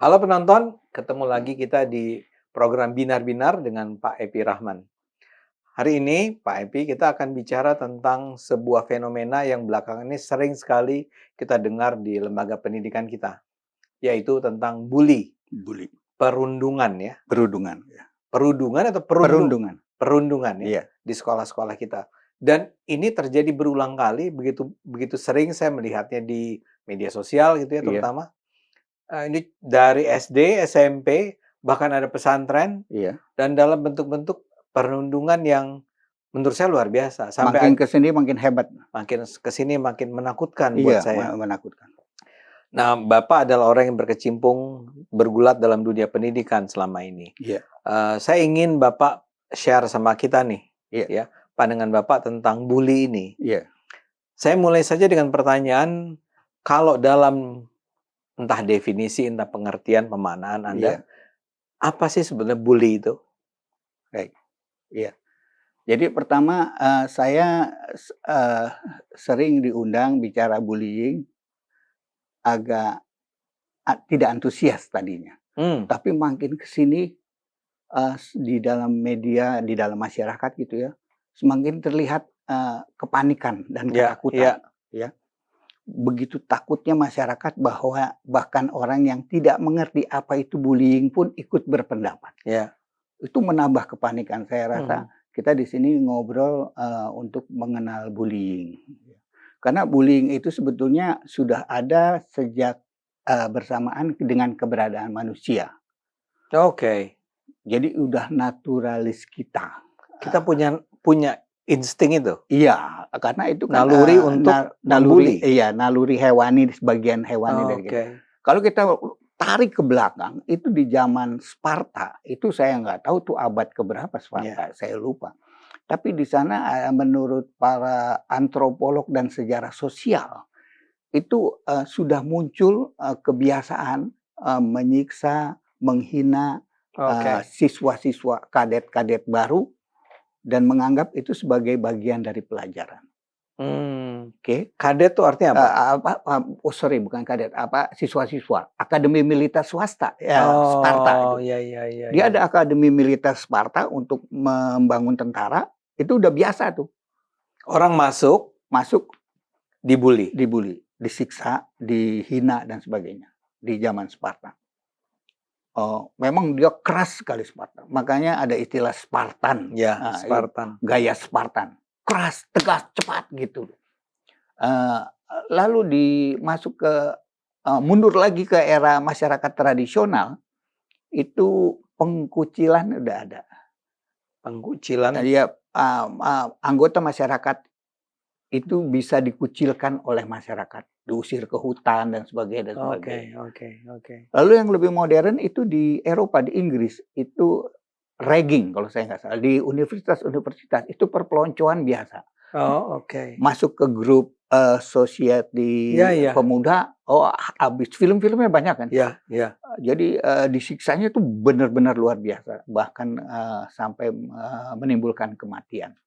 Halo penonton, ketemu lagi kita di program Binar-Binar dengan Pak Epi Rahman. Hari ini, Pak Epi, kita akan bicara tentang sebuah fenomena yang belakangan ini sering sekali kita dengar di lembaga pendidikan kita, yaitu tentang bully, Bully, perundungan ya. perundungan ya. Perundungan atau Perundungan. perundungan ya Iya, di sekolah-sekolah kita. Dan ini terjadi berulang kali, begitu begitu sering saya melihatnya di media sosial gitu ya iya, terutama. Ini dari SD, SMP, bahkan ada pesantren, iya. dan dalam bentuk-bentuk perundungan yang menurut saya luar biasa. Sampai Makin ke sini makin hebat. makin ke sini makin menakutkan buat Iya, saya. menakutkan. Nah, Bapak adalah orang yang berkecimpung, bergulat dalam dunia pendidikan selama ini. Iya, Saya ingin Bapak share sama kita nih, iya, ya, pandangan Bapak tentang bully ini. iya, Saya mulai saja dengan pertanyaan, kalau dalam entah definisi, entah pengertian, pemaknaan Anda, iya. apa sih sebenarnya bully itu? Baik, iya. Jadi pertama, saya sering diundang bicara bullying, agak tidak antusias tadinya. Hmm, Tapi makin ke sini, di dalam media, di dalam masyarakat gitu ya, semakin terlihat, kepanikan dan ya, ya, ketakutan, ya. Begitu takutnya masyarakat bahwa bahkan orang yang tidak mengerti apa itu bullying pun ikut berpendapat. ya. Itu menambah kepanikan. Saya rasa Mhm. kita di sini ngobrol, untuk mengenal bullying. Karena bullying itu sebetulnya sudah ada sejak, bersamaan dengan keberadaan manusia. Oke. Jadi udah naturalis kita. Kita punya punya insting itu, Iya, karena itu kan, naluri untuk naluri, membuli. iya, naluri hewani, sebagian hewani dari kita. Oke. Kalau kita tarik ke belakang, itu di zaman Sparta, itu saya nggak tahu tuh abad keberapa Ya. Sparta, saya lupa. Tapi di sana, menurut para antropolog dan sejarah sosial, itu, sudah muncul, kebiasaan, menyiksa, menghina, Oke. siswa-siswa kadet-kadet baru dan menganggap itu sebagai bagian dari pelajaran. Hmm. Oke? Kadet tuh artinya apa? Oh sorry, bukan kadet, siswa-siswa, akademi militer swasta, ya Sparta Oh, itu. ya, ya, ya, Dia ya. ada akademi militer Sparta untuk membangun tentara, itu udah biasa tuh, Orang masuk, masuk dibully. dibully, disiksa, dihina dan sebagainya di zaman Sparta. Memang dia keras sekali Sparta, makanya ada istilah Spartan, Ya, itu Spartan. gaya Spartan, keras, tegas, cepat gitu. Eee, Lalu masuk ke mundur lagi ke era masyarakat tradisional, itu pengkucilan udah ada. Pengkucilan. Ya, anggota masyarakat itu bisa dikucilkan oleh masyarakat, diusir ke hutan dan sebagainya dan Oke, sebagainya. oke, oke. Lalu yang lebih modern itu di Eropa, di Inggris, itu ragging kalau saya nggak salah, di universitas-universitas itu perpeloncoan biasa. Oh, oke. Masuk ke grup, society Ya, ya. pemuda, habis film-filmnya banyak kan. Ya, ya. Jadi, disiksanya tuh benar-benar luar biasa, bahkan, sampai, menimbulkan kematian.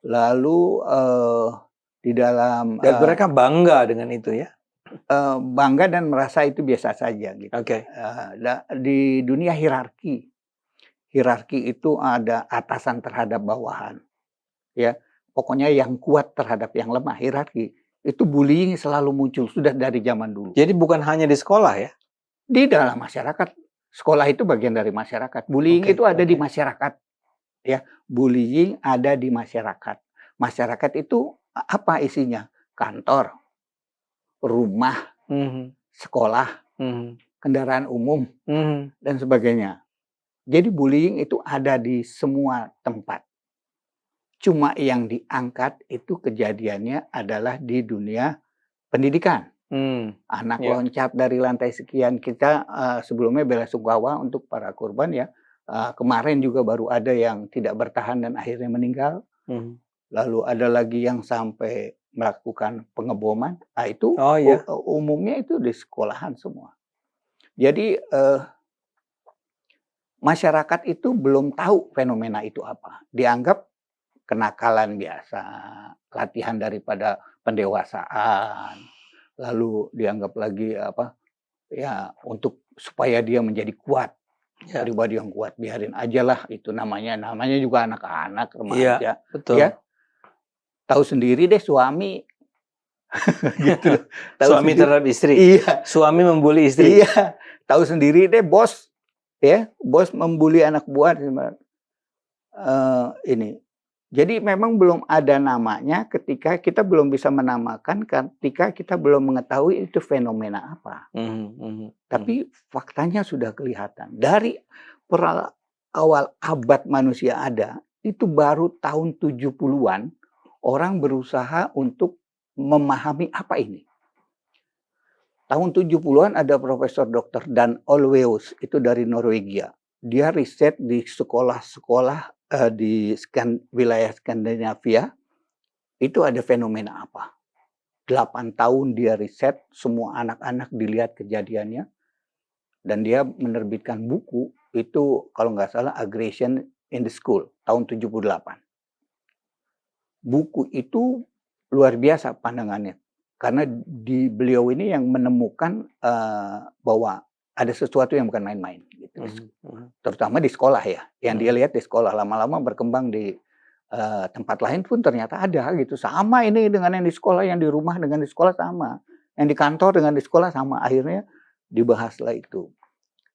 Lalu, di dalam, Dan mereka bangga dengan itu ya? bangga dan merasa itu biasa saja gitu. Oke. Di dunia hierarki, hierarki itu ada atasan terhadap bawahan, ya. Pokoknya yang kuat terhadap yang lemah, hierarki. Itu bullying selalu muncul, sudah dari zaman dulu. Jadi bukan hanya di sekolah ya? Di dalam masyarakat, sekolah itu bagian dari masyarakat. Bullying Oke, itu ada di oke. masyarakat, ya. Bullying ada di masyarakat. Masyarakat itu apa isinya? Kantor, rumah, Mhm, sekolah, mhm, kendaraan umum, mhm. dan sebagainya. Jadi bullying itu ada di semua tempat. Cuma yang diangkat itu kejadiannya adalah di dunia pendidikan. Anak Ya. loncat dari lantai sekian, kita, sebelumnya belasungkawa untuk para korban ya. Kemarin juga baru ada yang tidak bertahan dan akhirnya meninggal. Mhm. Lalu ada lagi yang sampai melakukan pengeboman. Itu Oh ya? umumnya itu di sekolahan semua. Jadi, masyarakat itu belum tahu fenomena itu apa. Dianggap kenakalan biasa, latihan daripada pendewasaan, lalu dianggap lagi ya untuk supaya dia menjadi kuat, Ya. pribadi yang kuat. Biarin aja lah itu namanya juga anak-anak, Iya, remaja, betul. ya. Tahu sendiri deh suami, gitu loh. Tahu Suami sendiri, terhadap istri. iya, Suami membuli istri. iya. Tahu sendiri deh bos, ya, bos membuli anak buah, ini. Jadi memang belum ada namanya ketika kita belum bisa menamakan, ketika kita belum mengetahui itu fenomena apa. Tapi faktanya sudah kelihatan. Dari awal abad manusia ada, itu baru tahun 70-an orang berusaha untuk memahami apa ini. Tahun 70-an ada Profesor Dr. Dan Olweus, itu dari Norwegia. Dia riset di sekolah-sekolah di wilayah Skandinavia, itu ada fenomena apa. 8 tahun dia riset, semua anak-anak dilihat kejadiannya, dan dia menerbitkan buku, itu kalau nggak salah Aggression in the School, tahun 78. Buku itu luar biasa pandangannya, karena beliau ini yang menemukan bahwa ada sesuatu yang bukan main-main, gitu. Terutama di sekolah ya, yang dia lihat di sekolah, lama-lama berkembang di tempat lain pun ternyata ada gitu. Sama ini dengan yang di sekolah, yang di rumah dengan di sekolah sama, yang di kantor dengan di sekolah sama. Akhirnya dibahaslah itu.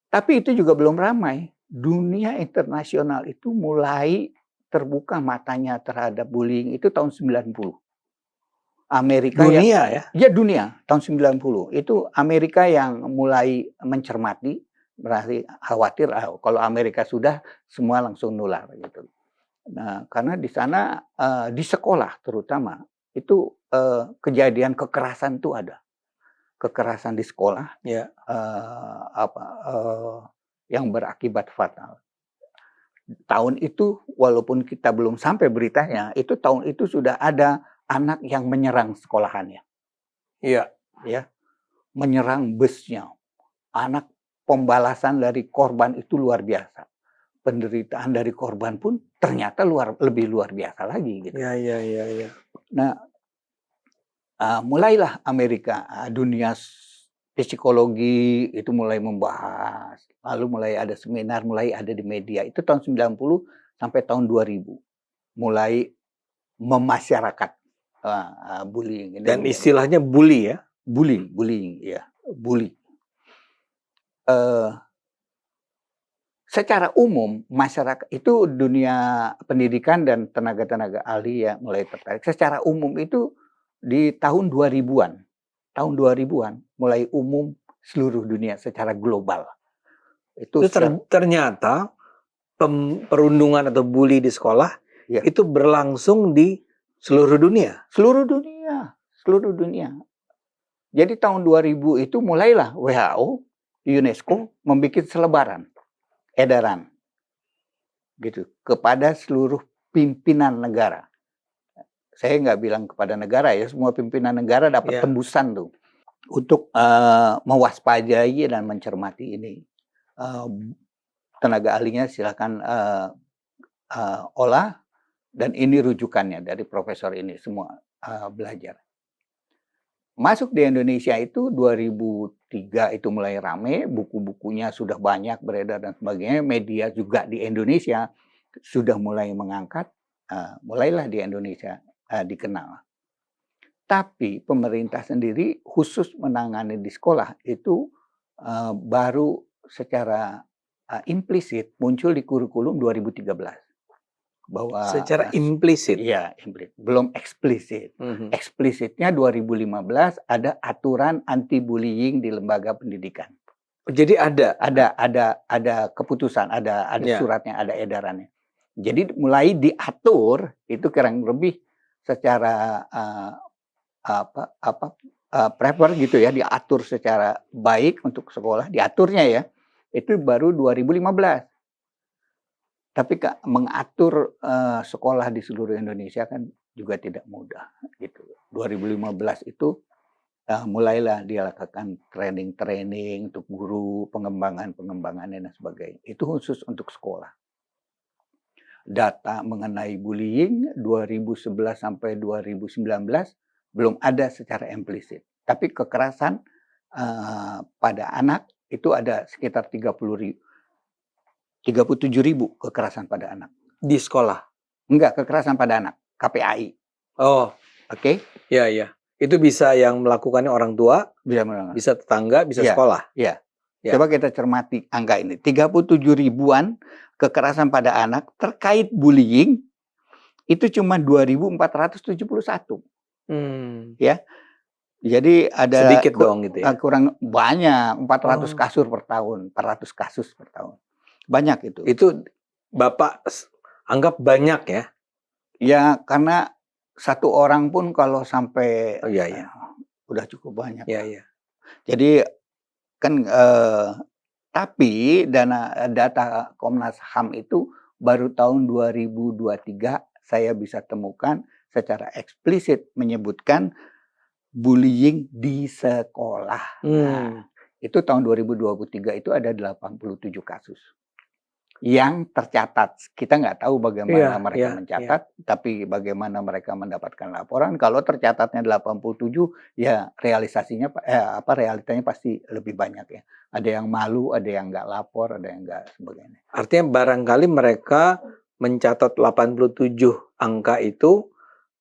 Tapi itu juga belum ramai. Dunia internasional itu mulai terbuka matanya terhadap bullying itu tahun 90. Amerika dunia ya dunia tahun 90. Itu Amerika yang mulai mencermati, berarti khawatir kalau Amerika sudah semua langsung nular gitu. Nah, karena di sana di sekolah terutama itu kejadian kekerasan itu ada. Kekerasan di sekolah yang berakibat fatal. Tahun itu walaupun kita belum sampai beritanya, itu tahun itu sudah ada anak yang menyerang sekolahannya. Iya, ya. Menyerang busnya. Anak, pembalasan dari korban itu luar biasa. Penderitaan dari korban pun ternyata lebih luar biasa lagi gitu. Iya. Nah, mulailah Amerika, dunia psikologi itu mulai membahas, lalu mulai ada seminar, mulai ada di media. Itu tahun 90 sampai tahun 2000. Mulai memasyarakat bullying. Dan istilahnya bully ya? Bullying, ya, bully. Secara umum masyarakat itu dunia pendidikan dan tenaga-tenaga ahli ya mulai tertarik. Secara umum itu di tahun 2000-an. Tahun 2000-an mulai umum seluruh dunia secara global. Itu ternyata perundungan atau bully di sekolah itu berlangsung di seluruh dunia. Seluruh dunia. Jadi tahun 2000 itu mulailah WHO, UNESCO membuat selebaran, edaran gitu kepada seluruh pimpinan negara. Saya nggak bilang kepada negara ya, semua pimpinan negara dapat tembusan tuh untuk mewaspadai dan mencermati ini. Tenaga ahlinya silakan olah, dan ini rujukannya dari profesor ini semua belajar. Masuk di Indonesia itu 2003 itu mulai rame, buku-bukunya sudah banyak beredar dan sebagainya, media juga di Indonesia sudah mulai mengangkat, mulailah di Indonesia dikenal. Tapi pemerintah sendiri khusus menangani di sekolah itu baru secara implisit muncul di kurikulum 2013. Bahwa secara implisit. Iya, implisit. Belum eksplisit. Eksplisitnya 2015 ada aturan anti bullying di lembaga pendidikan. Jadi ada keputusan, ada suratnya, ada edarannya. Jadi mulai diatur itu kurang lebih secara prefer gitu ya, diatur secara baik untuk sekolah, diaturnya ya. Itu baru 2015. Tapi mengatur sekolah di seluruh Indonesia kan juga tidak mudah gitu. 2015 itu mulailah dilakukan training untuk guru, pengembangan dan sebagainya. Itu khusus untuk sekolah. Data mengenai bullying 2011 sampai 2019 belum ada secara implisit. Tapi kekerasan pada anak itu ada sekitar 37.000 kekerasan pada anak. Di sekolah? Enggak, kekerasan pada anak, KPAI. Oh, Oke? iya, iya. Itu bisa yang melakukannya orang tua, Bisa mendengar. bisa tetangga, bisa Iya, sekolah. iya. Ya. Coba kita cermati angka ini. 37 ribuan kekerasan pada anak terkait bullying itu cuma 2.471. Ya. Jadi ada Sedikit dong gitu ya. kurang banyak, 400 Oh. kasus per tahun, 400 kasus per tahun. Banyak itu. Itu Bapak anggap banyak ya? Ya, karena satu orang pun kalau sampai Oh, iya, iya. udah cukup banyak. Iya, iya. Jadi kan tapi data Komnas HAM itu baru tahun 2023 saya bisa temukan secara eksplisit menyebutkan bullying di sekolah. Nah, itu tahun 2023 itu ada 87 kasus yang tercatat. Kita nggak tahu bagaimana mereka mencatat, tapi bagaimana mereka mendapatkan laporan. Kalau tercatatnya 87, ya realisasinya realitanya pasti lebih banyak ya. Ada yang malu, ada yang nggak lapor, ada yang nggak sebagainya. Artinya barangkali mereka mencatat 87 angka itu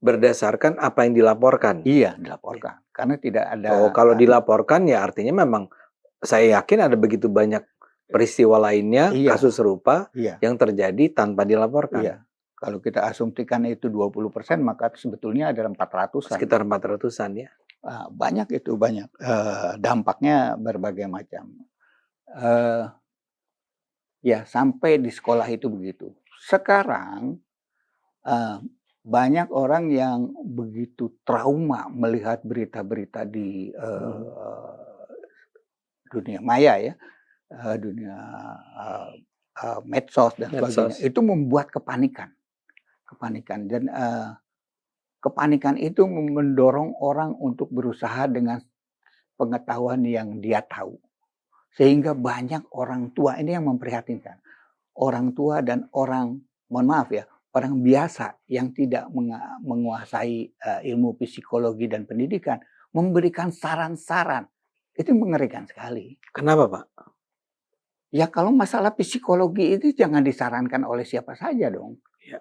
berdasarkan apa yang dilaporkan. Iya, dilaporkan. Karena tidak ada. Oh, kalau dilaporkan ya artinya memang saya yakin ada begitu banyak peristiwa lainnya, kasus serupa yang terjadi tanpa dilaporkan. Iya. Kalau kita asumsikan itu 20%, maka sebetulnya ada 400-an. Sekitar 400-an ya. Banyak itu, banyak. Dampaknya berbagai macam. Ya, sampai di sekolah itu begitu. Sekarang banyak orang yang begitu trauma melihat berita-berita di dunia maya ya, dunia medsos dan sebagainya. Itu membuat kepanikan dan kepanikan itu mendorong orang untuk berusaha dengan pengetahuan yang dia tahu, sehingga banyak orang tua ini yang memprihatinkan. Orang tua dan orang, mohon maaf ya, orang biasa yang tidak menguasai ilmu psikologi dan pendidikan memberikan saran-saran. Itu mengerikan sekali. Kenapa, Pak? Ya kalau masalah psikologi itu jangan disarankan oleh siapa saja dong. Ya.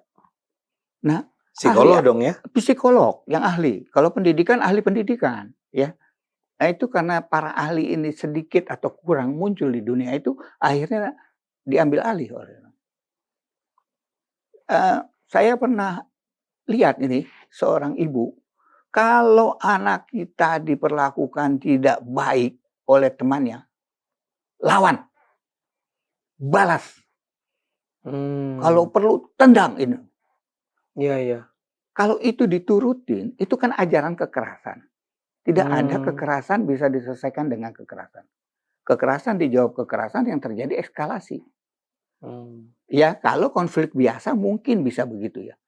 Nah, psikolog dong ya? Psikolog yang ahli. Kalau pendidikan, ahli pendidikan. Ya. Nah itu karena para ahli ini sedikit atau kurang muncul di dunia itu, akhirnya diambil alih oleh saya pernah lihat ini seorang ibu, kalau anak kita diperlakukan tidak baik oleh temannya, lawan, balas, kalau perlu tendang ini. Iya, iya. Kalau itu diturutin, itu kan ajaran kekerasan. Tidak ada kekerasan bisa diselesaikan dengan kekerasan. Kekerasan dijawab kekerasan, yang terjadi eskalasi. Ya, kalau konflik biasa mungkin bisa begitu ya.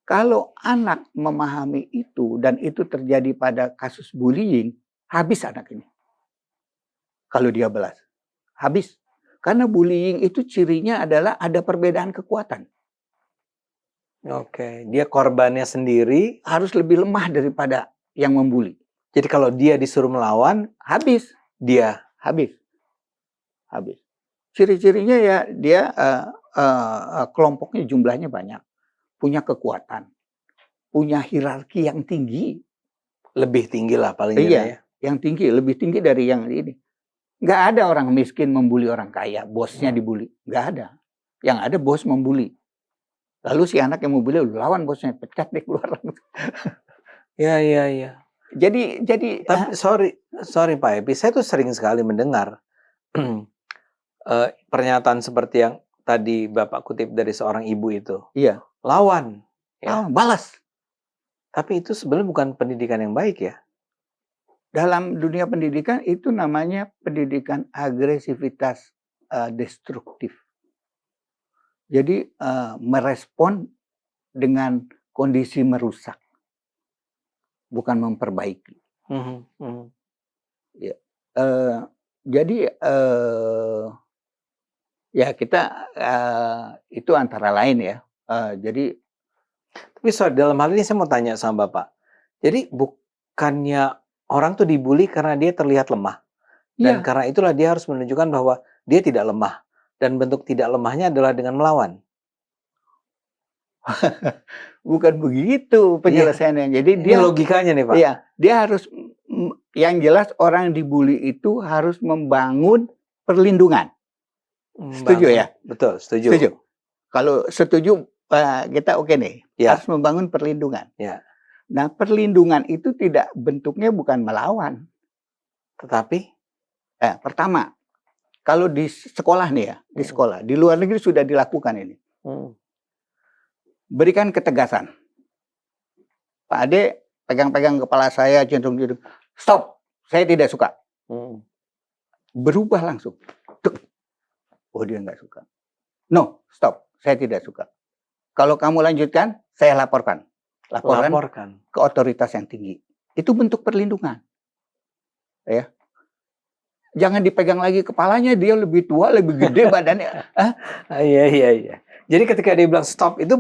Kalau anak memahami itu dan itu terjadi pada kasus bullying, habis anak ini. Kalau dia balas, habis. Karena bullying itu cirinya adalah ada perbedaan kekuatan. Oke, dia korbannya sendiri harus lebih lemah daripada yang membuli. Jadi kalau dia disuruh melawan, habis. Dia habis. Ciri-cirinya ya dia kelompoknya jumlahnya banyak, punya kekuatan, punya hierarki yang tinggi, lebih tinggi lah paling tidak ya. Yang tinggi, lebih tinggi dari yang ini. Nggak ada orang miskin membuli orang kaya, bosnya dibuli, nggak ada. Yang ada bos membuli. Lalu si anak yang membuli lawan bosnya, pecat deh keluar. Ya. Jadi tapi sorry Pak Epi, saya tuh sering sekali mendengar pernyataan seperti yang tadi Bapak kutip dari seorang ibu itu. Iya. Lawan. Ya. Balas. Tapi itu sebenarnya bukan pendidikan yang baik ya. Dalam dunia pendidikan itu namanya pendidikan agresivitas destruktif. Jadi merespon dengan kondisi merusak, bukan memperbaiki. Ya. Jadi ya kita itu antara lain ya. Jadi tapi dalam hal ini saya mau tanya sama Bapak. Jadi bukannya orang tuh dibully karena dia terlihat lemah. Dan Iya. karena itulah dia harus menunjukkan bahwa dia tidak lemah. Dan bentuk tidak lemahnya adalah dengan melawan. Bukan begitu Iya, penyelesaiannya. Jadi ini dia logikanya nih Pak. iya, dia harus yang jelas orang dibully itu harus membangun perlindungan. Setuju Membangun, ya? betul, setuju. Setuju. Kalau setuju kita oke nih. Ya. Harus membangun perlindungan. Ya. Nah, perlindungan itu tidak bentuknya bukan melawan. Tetapi Pertama, kalau di sekolah nih ya, di sekolah, di luar negeri sudah dilakukan ini. Berikan ketegasan. Pak Ade pegang-pegang kepala saya, cenderung-cenderung, stop, saya tidak suka. Berubah langsung. Oh, dia nggak suka. No, stop, saya tidak suka. Kalau kamu lanjutkan, saya laporkan. Laporkan ke otoritas yang tinggi. Itu bentuk perlindungan. Ya. Jangan dipegang lagi kepalanya, dia lebih tua, lebih gede badannya. Iya. Jadi ketika dia bilang stop itu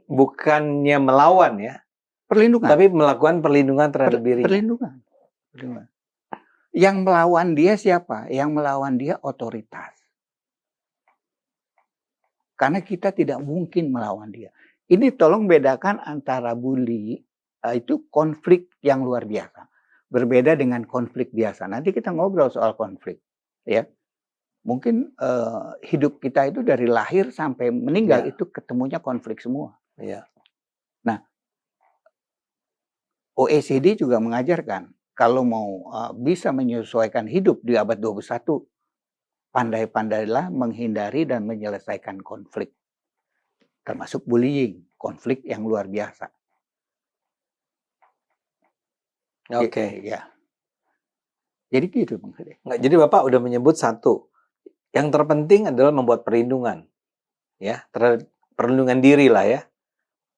bukannya melawan ya. Perlindungan. Tapi melakukan perlindungan terhadap dirinya. Perlindungan. Yang melawan dia siapa? Yang melawan dia otoritas. Karena kita tidak mungkin melawan dia. Ini tolong bedakan antara bully, itu konflik yang luar biasa. Berbeda dengan konflik biasa. Nanti kita ngobrol soal konflik. Ya. Mungkin hidup kita itu dari lahir sampai meninggal itu ketemunya konflik semua. Ya. Nah, OECD juga mengajarkan kalau mau bisa menyesuaikan hidup di abad 21, pandai-pandailah menghindari dan menyelesaikan konflik. Termasuk bullying, konflik yang luar biasa. Oke. Ya. Jadi gitu Bang Hede. Jadi Bapak udah menyebut satu. Yang terpenting adalah membuat perlindungan. Ya, perlindungan diri lah ya.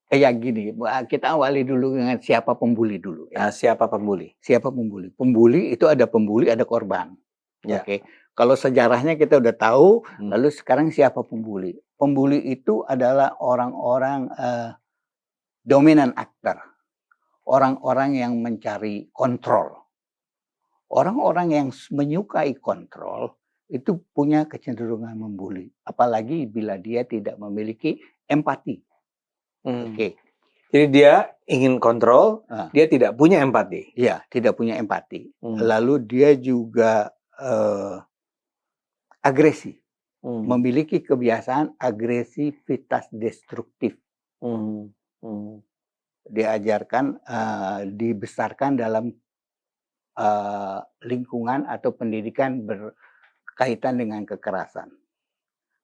Ya gini, kita awali dulu dengan siapa pembuli dulu. Ya. Siapa pembuli? Siapa pembuli? Pembuli itu ada pembuli, ada korban. Ya. Oke. Kalau sejarahnya kita udah tahu, lalu sekarang siapa pembuli? Pembuli itu adalah orang-orang dominant actor. Orang-orang yang mencari kontrol. Orang-orang yang menyukai kontrol itu punya kecenderungan membuli. Apalagi bila dia tidak memiliki empati. Oke. Jadi dia ingin kontrol, dia tidak punya empati. Iya, tidak punya empati. Lalu dia juga agresi. Memiliki kebiasaan agresivitas destruktif. Diajarkan, dibesarkan dalam lingkungan atau pendidikan berkaitan dengan kekerasan.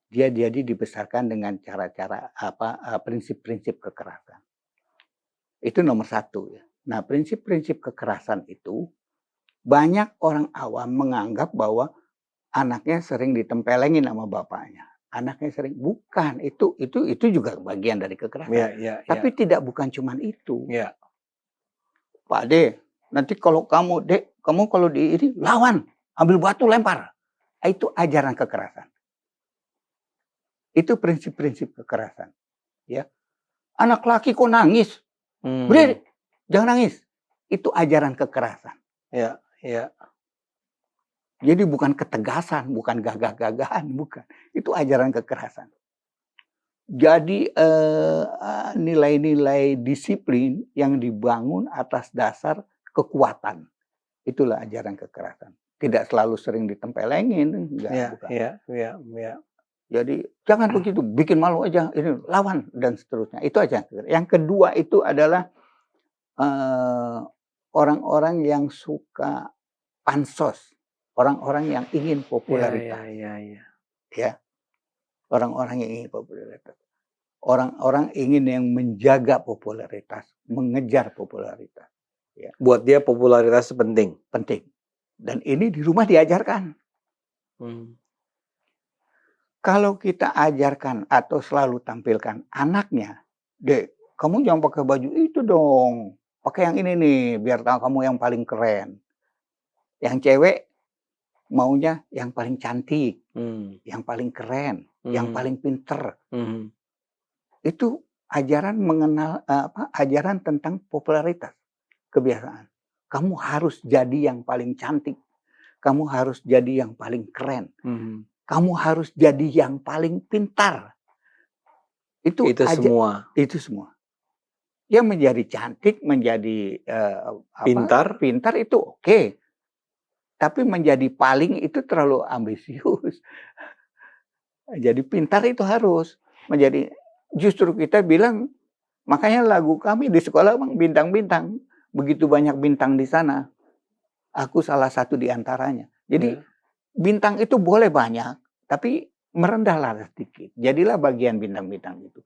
Dia jadi dibesarkan dengan cara-cara prinsip-prinsip kekerasan. Itu nomor satu ya. Nah, prinsip-prinsip kekerasan itu banyak orang awam menganggap bahwa anaknya sering ditempelengin sama bapaknya. Anaknya sering, bukan, itu juga bagian dari kekerasan. Tapi tidak bukan cuman itu. Ya. Pak Ade, nanti kalau kamu kalau di ini lawan, ambil batu lempar. Itu ajaran kekerasan. Itu prinsip-prinsip kekerasan. Ya. Anak laki kok nangis? Berdiri, jangan nangis. Itu ajaran kekerasan. Ya. Jadi bukan ketegasan, bukan gagah-gagahan, bukan. Itu ajaran kekerasan. Jadi nilai-nilai disiplin yang dibangun atas dasar kekuatan. Itulah ajaran kekerasan. Tidak selalu sering ditempelengin, enggak, bukan. Iya. Jadi jangan begitu, bikin malu aja, ini lawan dan seterusnya. Itu aja. Yang kedua itu adalah orang-orang yang suka pansos, orang-orang yang ingin popularitas. Ya, orang-orang yang ingin popularitas, orang-orang ingin yang menjaga popularitas, mengejar popularitas. Ya. Buat dia popularitas penting. Dan ini di rumah diajarkan. Kalau kita ajarkan atau selalu tampilkan anaknya, Dek, kamu jangan pakai baju itu dong. Pakai yang ini nih, biar kamu yang paling keren. Yang cewek maunya yang paling cantik, yang paling keren, yang paling pinter. Itu ajaran ajaran tentang popularitas, kebiasaan. Kamu harus jadi yang paling cantik. kamu harus jadi yang paling keren, Mhm. kamu harus jadi yang paling pintar. Itu Itu aja, semua. itu semua. Yang menjadi cantik, menjadi, Pintar. pintar itu oke, tapi menjadi paling itu terlalu ambisius. Jadi pintar itu harus menjadi, justru kita bilang, makanya lagu kami di sekolah Bang, bintang-bintang. Begitu banyak bintang di sana, aku salah satu di antaranya. Jadi Ya. bintang itu boleh banyak, tapi merendahlah sedikit. Jadilah bagian bintang-bintang itu.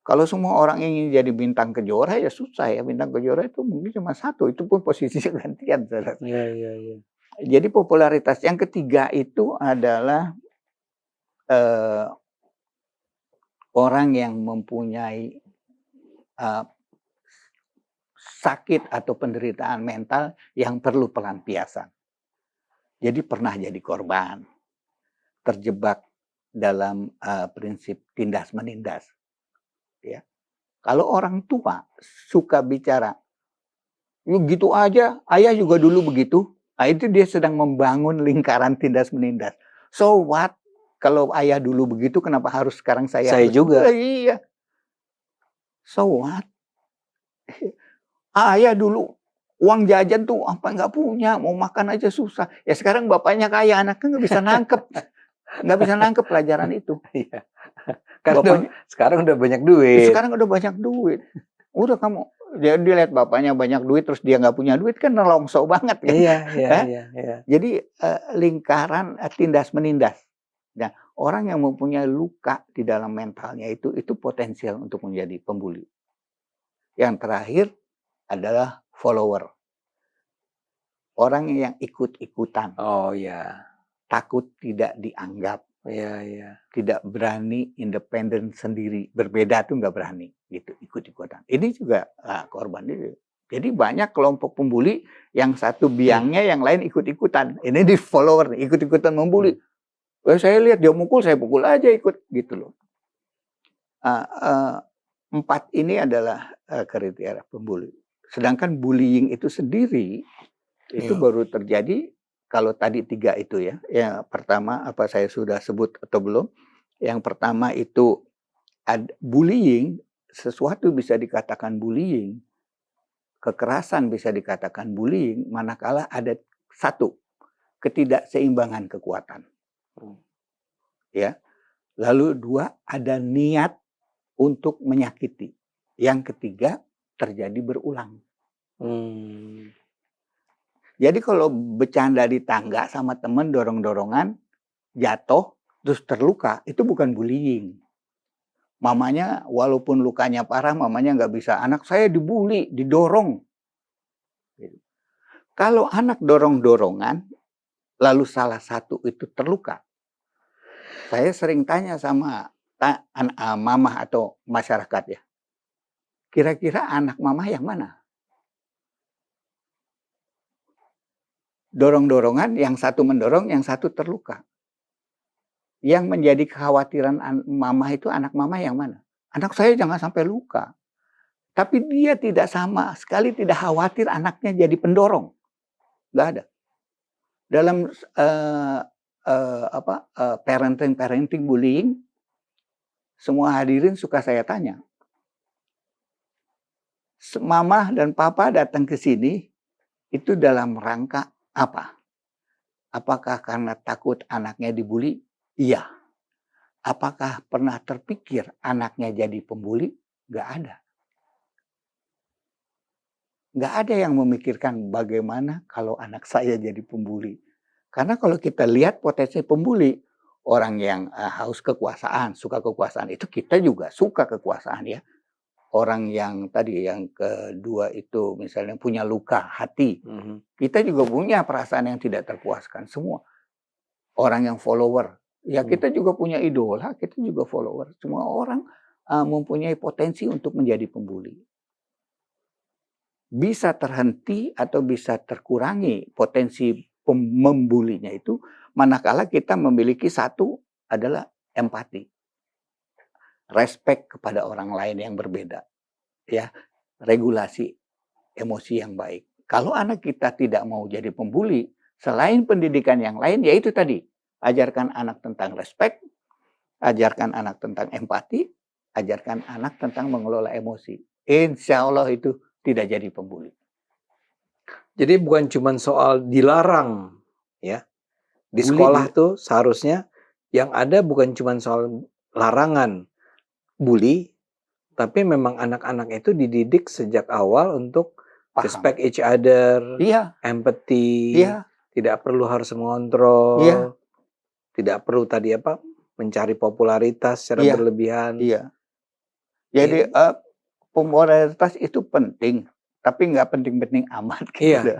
Kalau semua orang ingin jadi bintang kejora ya susah ya. Bintang kejora itu mungkin cuma satu, itu pun posisinya gantian. Saudara. Iya iya iya. Jadi popularitas yang ketiga itu adalah orang yang mempunyai sakit atau penderitaan mental yang perlu pelampiasan. Jadi pernah jadi korban, terjebak dalam prinsip tindas menindas. Ya. Kalau orang tua suka bicara, "Lu gitu aja, ayah juga dulu begitu." Nah, itu dia sedang membangun lingkaran tindas menindas. So what? Kalau ayah dulu begitu, kenapa harus sekarang saya Saya harus? juga. Iya. So what? Ayah dulu uang jajan tuh apa nggak punya, mau makan aja susah. Ya sekarang bapaknya kaya, anaknya nggak bisa nangkep pelajaran itu. Iya. Kan Bapaknya sekarang udah banyak duit. sekarang udah banyak duit. Udah kamu, dia lihat bapaknya banyak duit terus dia nggak punya duit kan nelongso banget kan. Iya iya iya iya. Jadi lingkaran tindas menindas. Nah, orang yang mempunyai luka di dalam mentalnya itu potensial untuk menjadi pembuli. Yang terakhir adalah follower. Orang yang ikut-ikutan, Oh ya. takut tidak dianggap, Iya iya. tidak berani independen sendiri, berbeda tuh nggak berani, gitu, ikut-ikutan. Ini juga korban itu. Jadi banyak kelompok pembuli, yang satu biangnya, yang lain ikut-ikutan. Ini di follower, ikut-ikutan membuli. Saya lihat dia mukul, saya pukul aja ikut, gitu loh. 4 ini adalah kriteria pembuli. Sedangkan bullying itu sendiri, itu Iya. baru terjadi kalau tadi 3 itu ya. Yang pertama, apa saya sudah sebut atau belum? Yang pertama itu bullying, sesuatu bisa dikatakan bullying, kekerasan bisa dikatakan bullying, manakala ada satu, ketidakseimbangan kekuatan. Ya. Lalu 2, ada niat untuk menyakiti. Yang ketiga, terjadi berulang. Jadi kalau bercanda di tangga sama teman, dorong-dorongan, jatuh, terus terluka, itu bukan bullying. Mamanya walaupun lukanya parah, mamanya nggak bisa, anak saya dibully, didorong. Kalau anak dorong-dorongan, lalu salah satu itu terluka, saya sering tanya sama mama atau masyarakat ya, kira-kira anak mama yang mana? Dorong-dorongan, yang satu mendorong, yang satu terluka. Yang menjadi kekhawatiran mama itu, anak mama yang mana? Anak saya jangan sampai luka. Tapi dia tidak sama sekali tidak khawatir anaknya jadi pendorong. Nggak ada. Dalam parenting bullying, semua hadirin suka saya tanya, mama dan papa datang ke sini itu dalam rangka apa? Apakah karena takut anaknya dibully? Iya. Apakah pernah terpikir anaknya jadi pembuli? Nggak ada. Nggak ada yang memikirkan bagaimana kalau anak saya jadi pembuli. Karena kalau kita lihat potensi pembuli, orang yang haus kekuasaan, suka kekuasaan, itu kita juga suka kekuasaan ya. Orang yang tadi, yang kedua itu misalnya punya luka hati, kita juga punya perasaan yang tidak terpuaskan semua. Orang yang follower, ya kita juga punya idola, kita juga follower. Semua orang mempunyai potensi untuk menjadi pembuli. Bisa terhenti atau bisa terkurangi potensi membulinya itu, manakala kita memiliki satu adalah empati. Respect kepada orang lain yang berbeda. Ya, regulasi emosi yang baik. Kalau anak kita tidak mau jadi pembuli, Selain pendidikan yang lain, yaitu tadi, ajarkan anak tentang respect, ajarkan anak tentang empati, ajarkan anak tentang mengelola emosi. Insya Allah itu tidak jadi pembuli. Jadi bukan cuma soal dilarang, ya. Di sekolah tuh seharusnya yang ada bukan cuma soal larangan bully, tapi memang anak-anak itu dididik sejak awal untuk respect each other, empathy, tidak perlu harus mengontrol, tidak perlu tadi mencari popularitas secara berlebihan. Jadi popularitas itu penting, tapi nggak penting-penting amat. Gitu.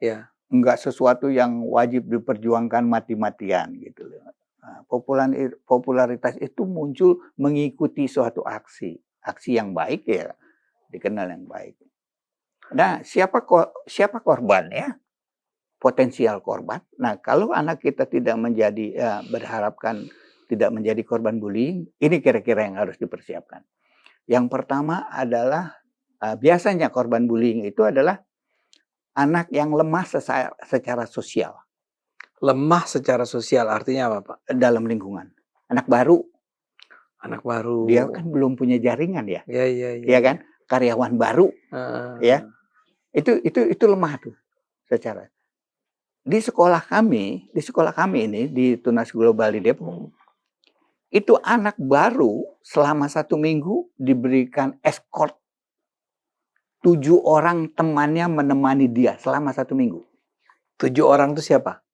Iya. Nggak sesuatu yang wajib diperjuangkan mati-matian gitu loh. Nah, popularitas itu muncul mengikuti suatu aksi yang baik ya dikenal yang baik. Nah, siapa korban ya? Potensial korban. Nah, kalau anak kita tidak berharapkan tidak menjadi korban bullying, ini kira-kira yang harus dipersiapkan. Yang pertama adalah biasanya korban bullying itu adalah anak yang lemah secara sosial. Lemah secara sosial artinya apa, Pak? Dalam lingkungan. Anak baru. Dia kan belum punya jaringan ya. Iya kan? Karyawan baru. Ya. Itu lemah tuh secara. Di sekolah kami ini di Tunas Global di Depok. Itu anak baru selama 1 minggu diberikan escort 7 orang temannya menemani dia selama 1 minggu. 7 orang itu siapa?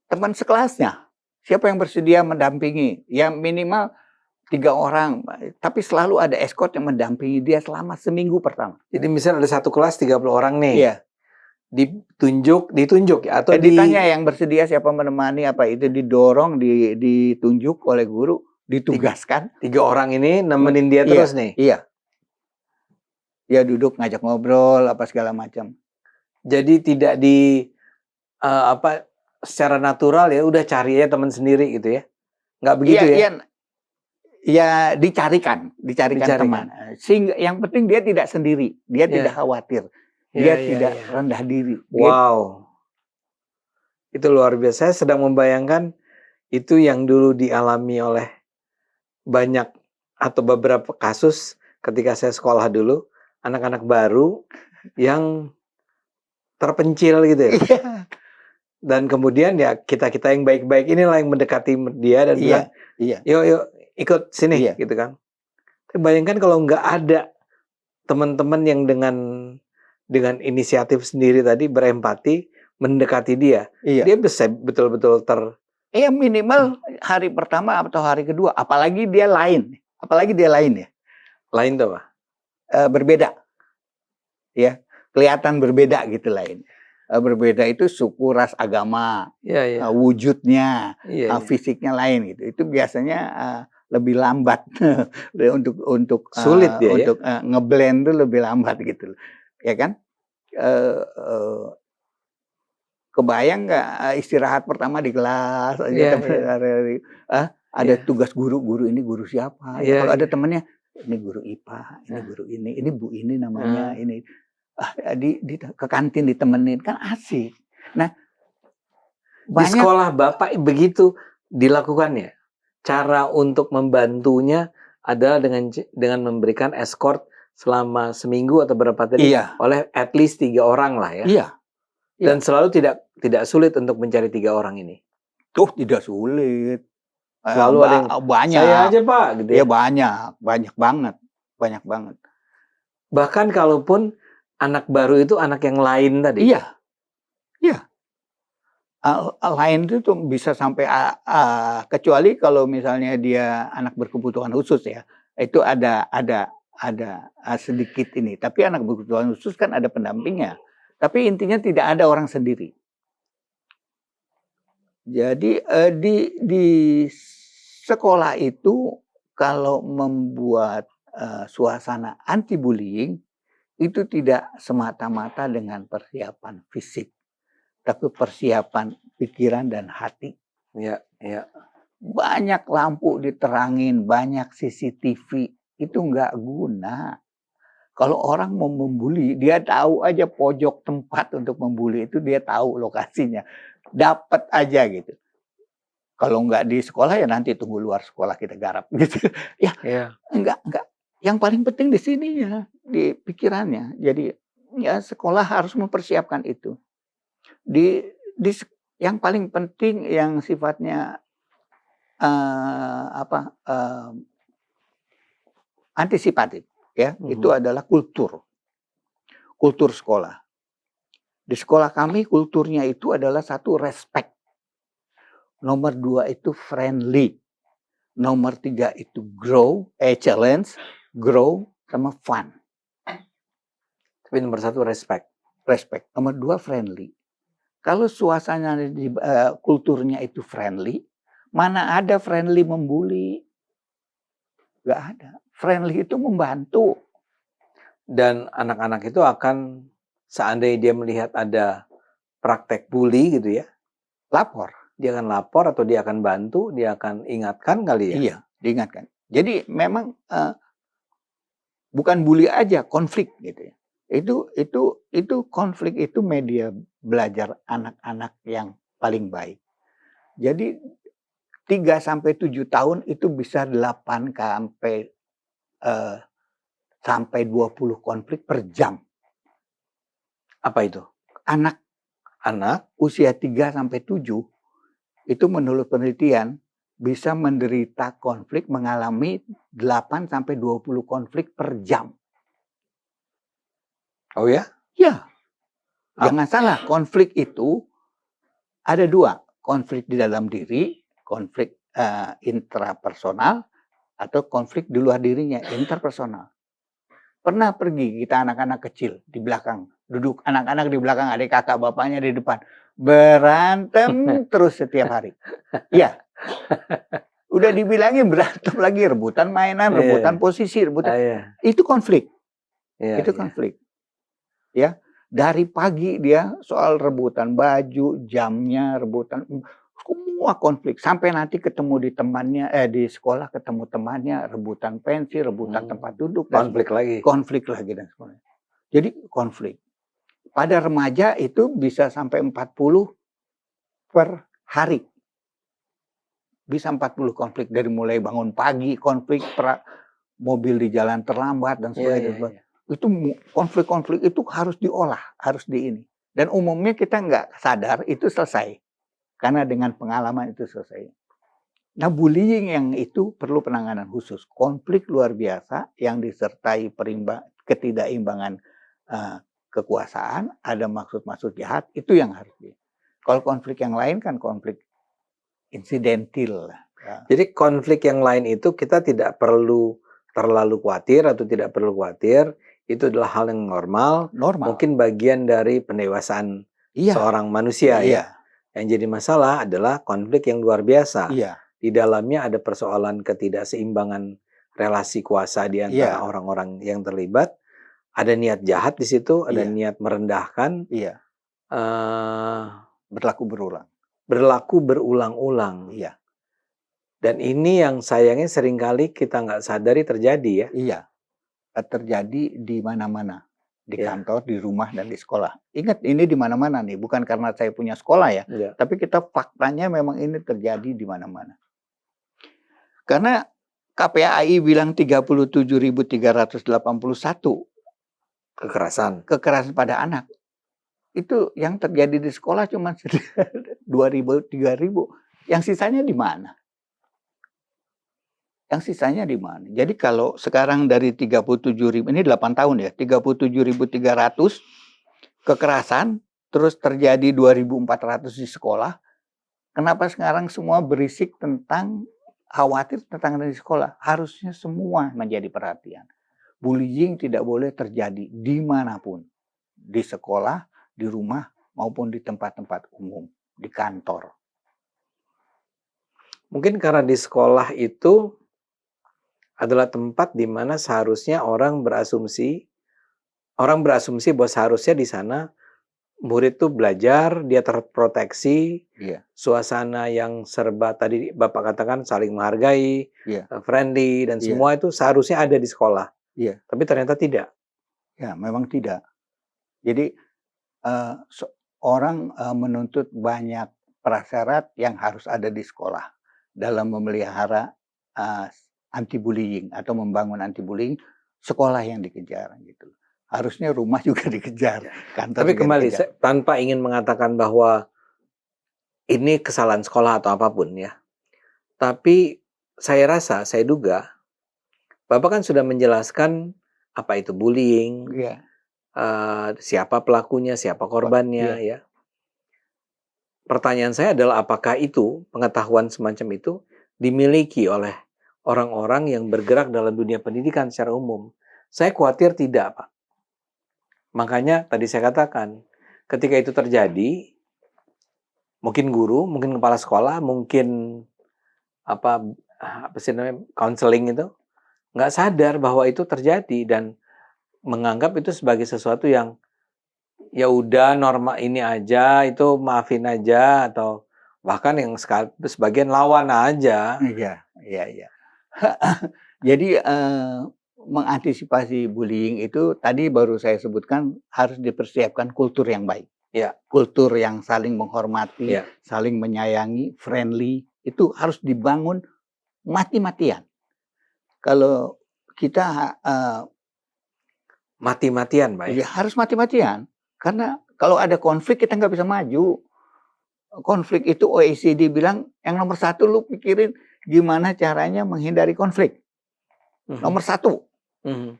Teman sekelasnya. Siapa yang bersedia mendampingi? Ya minimal 3 orang. Tapi selalu ada escort yang mendampingi dia selama seminggu pertama. Jadi misalnya ada satu kelas 30 orang nih. Iya. Ditunjuk ya, atau ditanya yang bersedia siapa menemani apa itu didorong, ditunjuk oleh guru, ditugaskan. 3 orang ini nemenin dia terus nih. Iya. Dia duduk ngajak ngobrol apa segala macam. Jadi tidak secara natural ya udah cari ya teman sendiri gitu ya. Nggak begitu ya? Ya dicarikan teman. Sehingga yang penting dia tidak sendiri, dia tidak khawatir. Dia tidak rendah diri. Wow. Itu luar biasa. Saya sedang membayangkan itu yang dulu dialami oleh banyak atau beberapa kasus ketika saya sekolah dulu. Anak-anak baru yang terpencil gitu ya. Dan kemudian ya kita yang baik-baik inilah yang mendekati dia dan bilang, yuk ikut sini gitu kan. Tapi bayangkan kalau nggak ada teman-teman yang dengan inisiatif sendiri tadi berempati mendekati dia, dia bisa betul-betul minimal hari pertama atau hari kedua, apalagi dia lain ya. Lain tuh apa? Berbeda, ya kelihatan berbeda gitu lain. Berbeda itu suku, ras, agama, wujudnya, fisiknya lain gitu. Itu biasanya lebih lambat untuk sulit dia untuk ngeblend tuh lebih lambat gitu, ya kan? Kebayang nggak istirahat pertama di kelas aja ada tugas guru ini guru siapa? Kalau ada temannya ini guru IPA, ini guru ini Bu ini namanya ini. Ke kantin ditemenin kan asik. Nah, di sekolah Bapak begitu dilakukannya. Cara untuk membantunya adalah dengan memberikan escort selama seminggu atau berapa tadi oleh at least 3 orang lah ya. Dan selalu tidak sulit untuk mencari 3 orang ini. Tuh tidak sulit. Selalu ada yang banyak. Saya aja Pak gitu ya. Banyak banget. Bahkan kalaupun anak baru itu anak yang lain tadi. Iya. Lain itu tuh bisa sampai kecuali kalau misalnya dia anak berkebutuhan khusus ya. Itu ada sedikit ini. Tapi anak berkebutuhan khusus kan ada pendampingnya. Tapi intinya tidak ada orang sendiri. Jadi di sekolah itu kalau membuat suasana anti bullying itu tidak semata-mata dengan persiapan fisik, tapi persiapan pikiran dan hati. Iya. Banyak lampu diterangin, banyak CCTV, itu nggak guna. Kalau orang mau membuli, dia tahu aja pojok tempat untuk membuli itu, dia tahu lokasinya. Dapat aja gitu. Kalau nggak di sekolah ya nanti tunggu luar sekolah kita garap gitu. Ya, Iya. enggak. Yang paling penting di sininya, di pikirannya. Jadi ya sekolah harus mempersiapkan itu. Yang paling penting yang sifatnya antisipatif ya, itu adalah kultur sekolah. Di sekolah kami kulturnya itu adalah satu respect. Nomor 2 itu friendly. Nomor 3 itu challenge, grow, sama fun. Tapi nomor 1 respect. Respect. Nomor 2 friendly. Kalau suasana di kulturnya itu friendly, mana ada friendly membuli? Gak ada. Friendly itu membantu. Dan anak-anak itu akan, seandainya dia melihat ada praktek bully gitu ya, lapor. Dia akan lapor atau dia akan bantu, dia akan ingatkan kali ya? Iya, diingatkan. Jadi memang bukan bully aja, konflik gitu ya. Itu konflik itu media belajar anak-anak yang paling baik. Jadi 3 sampai 7 tahun itu bisa 8 sampai 20 konflik per jam. Apa itu? Anak usia 3 sampai 7 itu menurut penelitian bisa menderita konflik, mengalami 8 sampai 20 konflik per jam. Oh ya? Ya. Jangan salah, konflik itu ada 2. Konflik di dalam diri, konflik intrapersonal, atau konflik di luar dirinya, interpersonal. Pernah pergi kita anak-anak kecil di belakang, duduk anak-anak di belakang, adik kakak bapaknya di depan, berantem terus setiap hari. Iya. Udah dibilangin berantem lagi, rebutan mainan, rebutan posisi, rebutan. Itu konflik. Itu konflik. Ya, dari pagi dia soal rebutan baju, jamnya, rebutan semua konflik sampai nanti ketemu di temannya di sekolah ketemu temannya, rebutan pensil, rebutan tempat duduk, konflik lagi dan sebagainya. Jadi konflik. Pada remaja itu bisa sampai 40 per hari. Bisa 40 konflik, dari mulai bangun pagi konflik, mobil di jalan terlambat dan sebagainya. Itu konflik-konflik itu harus diolah, harus ini. Dan umumnya kita nggak sadar itu selesai. Karena dengan pengalaman itu selesai. Nah, bullying yang itu perlu penanganan khusus. Konflik luar biasa yang disertai ketidakimbangan kekuasaan, ada maksud-maksud jahat, itu yang harus Kalau konflik yang lain kan konflik insidentil. Ya. Jadi konflik yang lain itu kita tidak perlu terlalu khawatir atau tidak perlu khawatir. Itu adalah hal yang normal. Mungkin bagian dari pendewasaan seorang manusia ya. Yang jadi masalah adalah konflik yang luar biasa. Di dalamnya ada persoalan ketidakseimbangan relasi kuasa di antara orang-orang yang terlibat. Ada niat jahat di situ, ada niat merendahkan. Berlaku berulang-ulang. Dan ini yang sayangnya seringkali kita nggak sadari terjadi ya. Iya, terjadi di mana-mana. Di kantor, di rumah, dan di sekolah. Ingat, ini di mana-mana nih. Bukan karena saya punya sekolah ya. Tapi kita faktanya memang ini terjadi di mana-mana. Karena KPAI bilang 37.381 kekerasan pada anak. Itu yang terjadi di sekolah cuma 2.000, 3.000. Yang sisanya di mana? Jadi kalau sekarang dari 37.000, ini 8 tahun ya, 37.300 kekerasan, terus terjadi 2.400 di sekolah. Kenapa sekarang semua berisik tentang khawatir tentang di sekolah? Harusnya semua menjadi perhatian. Bullying tidak boleh terjadi dimanapun. Di sekolah, di rumah, maupun di tempat-tempat umum, di kantor. Mungkin karena di sekolah itu adalah tempat di mana seharusnya orang berasumsi bahwa seharusnya di sana murid tuh belajar, dia terproteksi, suasana yang serba tadi Bapak katakan saling menghargai, friendly dan semua itu seharusnya ada di sekolah. Tapi ternyata tidak. Ya, memang tidak. Jadi, eee, orang, menuntut banyak prasyarat yang harus ada di sekolah dalam memelihara, eee, anti bullying atau membangun anti bullying, sekolah yang dikejar gitu. Harusnya rumah juga dikejar, Ya. kantor Tapi juga kembali, dikejar. tanpa ingin mengatakan bahwa ini kesalahan sekolah atau apapun ya. Tapi saya rasa, saya duga, Bapak kan sudah menjelaskan apa itu bullying, Iya, siapa pelakunya, siapa korbannya iya. ya. Pertanyaan saya adalah apakah itu, pengetahuan semacam itu, dimiliki oleh orang-orang yang bergerak dalam dunia pendidikan secara umum? Saya khawatir tidak, Pak. Makanya tadi saya katakan, ketika itu terjadi, mungkin guru, mungkin kepala sekolah, mungkin apa apa sih namanya, counseling itu, nggak sadar bahwa itu terjadi dan menganggap itu sebagai sesuatu yang ya udah norma ini aja, itu maafin aja, atau bahkan yang sebagian lawan aja. Iya, iya, iya. Jadi, mengantisipasi bullying itu tadi baru saya sebutkan harus dipersiapkan kultur yang baik. Ya, Kultur yang saling menghormati, ya, saling menyayangi, friendly, itu harus dibangun mati-matian. Kalau kita, mati-matian, Pak ya. ya harus mati-matian, karena kalau ada konflik kita nggak bisa maju. Konflik itu OECD bilang yang nomor satu lu pikirin gimana caranya menghindari konflik. Mhm, Nomor satu, mhm, mhm,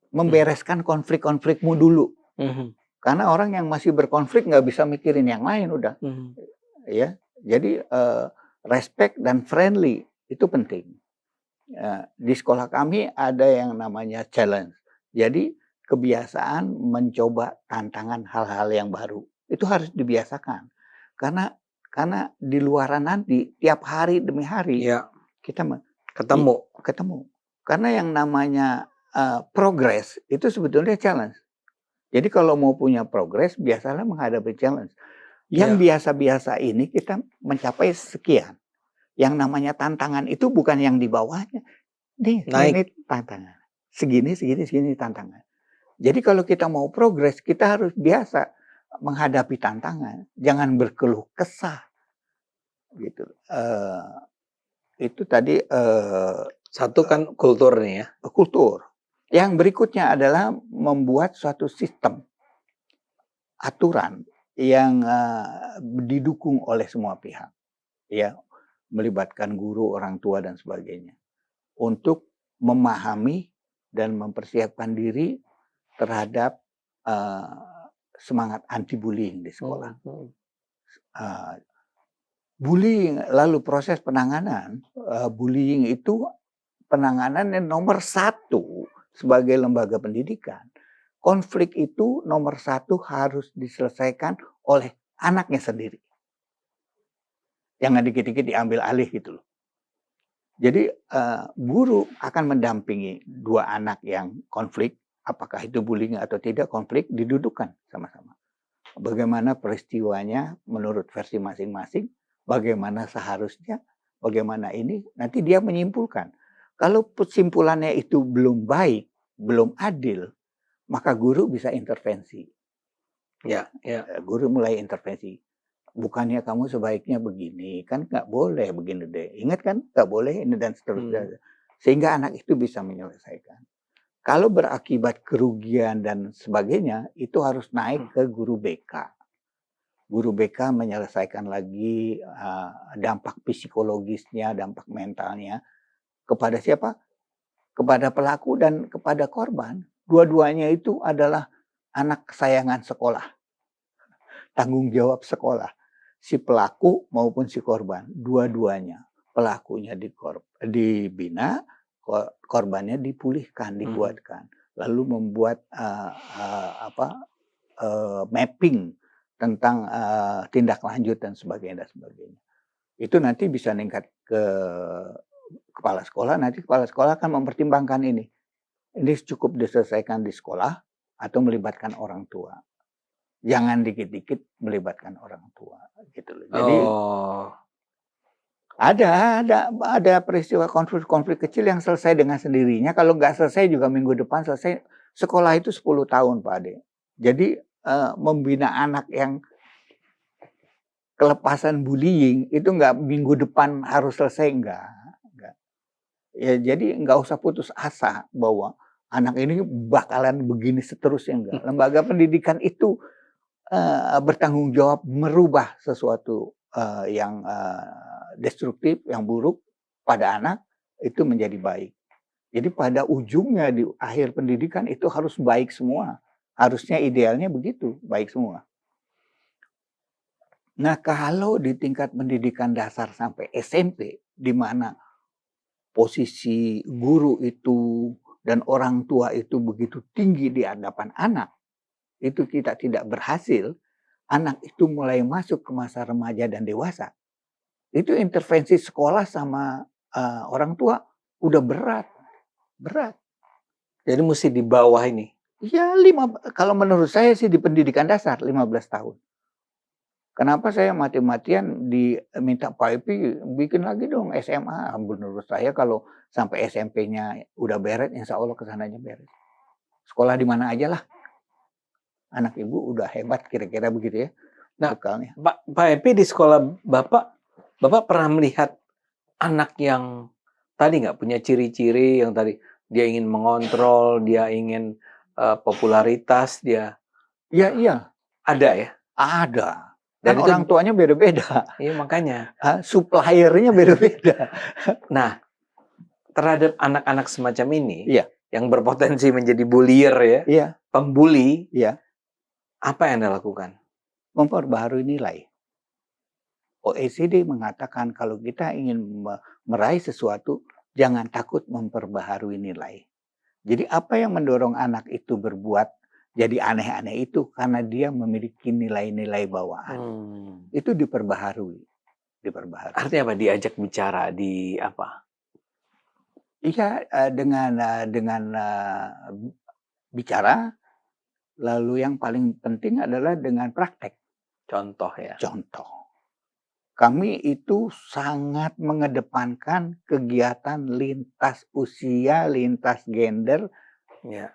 membereskan konflik-konflikmu dulu. mhm, Karena orang yang masih berkonflik nggak bisa mikirin yang lain udah, mhm. ya. Jadi, respect dan friendly itu penting. Di sekolah kami ada yang namanya challenge. Jadi kebiasaan mencoba tantangan hal-hal yang baru, itu harus dibiasakan. Karena karena di luaran nanti tiap hari demi hari Ya, kita ketemu. ketemu. Karena yang namanya, progres itu sebetulnya challenge. Jadi kalau mau punya progres, biasalah menghadapi challenge. Yang Ya, biasa-biasa ini kita mencapai sekian. Yang namanya tantangan itu bukan yang di bawahnya. Nih, naik. ini tantangan. Segini, segini, segini tantangan. Jadi kalau kita mau progres, kita harus biasa menghadapi tantangan. Jangan berkeluh kesah gitu. Itu tadi Satu kan kultur nih ya. kultur. Yang berikutnya adalah membuat suatu sistem aturan yang didukung oleh semua pihak, ya, melibatkan guru, orang tua dan sebagainya untuk memahami dan mempersiapkan diri terhadap semangat anti bullying di sekolah. Mhm, mhm. Uh, Bullying lalu proses penanganan bullying itu penanganannya nomor satu sebagai lembaga pendidikan. Konflik itu nomor satu harus diselesaikan oleh anaknya sendiri. Jangan dikit-dikit diambil alih gitu loh. Jadi guru akan mendampingi dua anak yang konflik, apakah itu bullying atau tidak, konflik didudukkan sama-sama. Bagaimana peristiwanya menurut versi masing-masing, bagaimana seharusnya, bagaimana ini, nanti dia menyimpulkan. Kalau kesimpulannya itu belum baik, belum adil, maka guru bisa intervensi. Ya, ya. Guru mulai intervensi. Bukannya kamu sebaiknya begini, kan nggak boleh begini deh. Ingat kan, nggak boleh ini dan Hmm. seterusnya. Sehingga anak itu bisa menyelesaikan. Kalau berakibat kerugian dan sebagainya, itu harus naik ke guru BK. Guru BK menyelesaikan lagi dampak psikologisnya, dampak mentalnya kepada siapa? Kepada pelaku dan kepada korban. Dua-duanya itu adalah anak kesayangan sekolah, tanggung jawab sekolah. Si pelaku maupun si korban, dua-duanya. Pelakunya dibina, korbannya dipulihkan, dikuatkan. Lalu membuat mapping tentang tindak lanjut dan sebagainya dan sebagainya. Itu nanti bisa meningkat ke kepala sekolah, nanti kepala sekolah akan mempertimbangkan ini. Ini cukup diselesaikan di sekolah atau melibatkan orang tua. Jangan dikit-dikit melibatkan orang tua gitu loh. Jadi Oh, ada peristiwa konflik-konflik kecil yang selesai dengan sendirinya. Kalau nggak selesai juga minggu depan selesai sekolah itu 10 tahun, Pak Ade. Jadi, membina anak yang kelepasan bullying itu nggak minggu depan harus selesai, enggak. Ya jadi nggak usah putus asa bahwa anak ini bakalan begini seterusnya, enggak. Lembaga pendidikan itu, bertanggung jawab merubah sesuatu, yang, destruktif, yang buruk pada anak, itu menjadi baik. Jadi pada ujungnya di akhir pendidikan itu harus baik semua. Harusnya idealnya begitu, baik semua. Nah, kalau di tingkat pendidikan dasar sampai SMP, di mana posisi guru itu dan orang tua itu begitu tinggi di hadapan anak, itu kita tidak berhasil, anak itu mulai masuk ke masa remaja dan dewasa. Itu intervensi sekolah sama orang tua udah berat. Jadi mesti di bawah ini. Ya kalau menurut saya sih di pendidikan dasar 15 tahun. Kenapa saya mati-matian diminta Pak Epi bikin lagi dong SMA. Menurut saya kalau sampai SMP-nya udah beres, insya Allah kesananya beres. Sekolah di mana aja lah. Anak ibu udah hebat kira-kira begitu ya. Nah, bekalnya. Pak Epi di sekolah Bapak pernah melihat anak yang tadi nggak punya ciri-ciri yang tadi dia ingin mengontrol, dia ingin popularitas, dia Iya. ada ya? Ada. Dan Dan orang tuanya beda-beda. Iya makanya. Suppliernya beda-beda. Nah, terhadap anak-anak semacam ini, Iya. yang berpotensi menjadi bullier ya, Iya. pembuli, Iya. apa yang Anda lakukan? Memperbaharui nilai. OECD mengatakan kalau kita ingin meraih sesuatu, jangan takut memperbaharui nilai. Jadi apa yang mendorong anak itu berbuat jadi aneh-aneh itu karena dia memiliki nilai-nilai bawaan. Itu diperbaharui. Artinya apa? Diajak bicara di apa? Iya, dengan bicara. Lalu yang paling penting adalah dengan praktek. Contoh ya. Contoh. Kami itu sangat mengedepankan kegiatan lintas usia, lintas gender. Ya.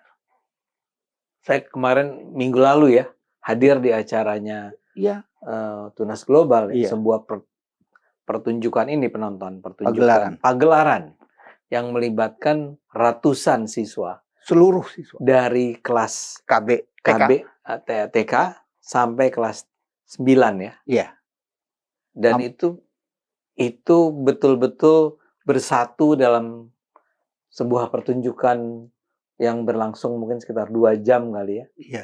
Saya kemarin minggu lalu ya hadir di acaranya Tunas Global, sebuah pertunjukan ini pagelaran yang melibatkan ratusan siswa, seluruh siswa dari kelas TK sampai kelas 9 ya. Iya. Dan itu betul-betul bersatu dalam sebuah pertunjukan yang berlangsung mungkin sekitar 2 jam kali ya. Iya.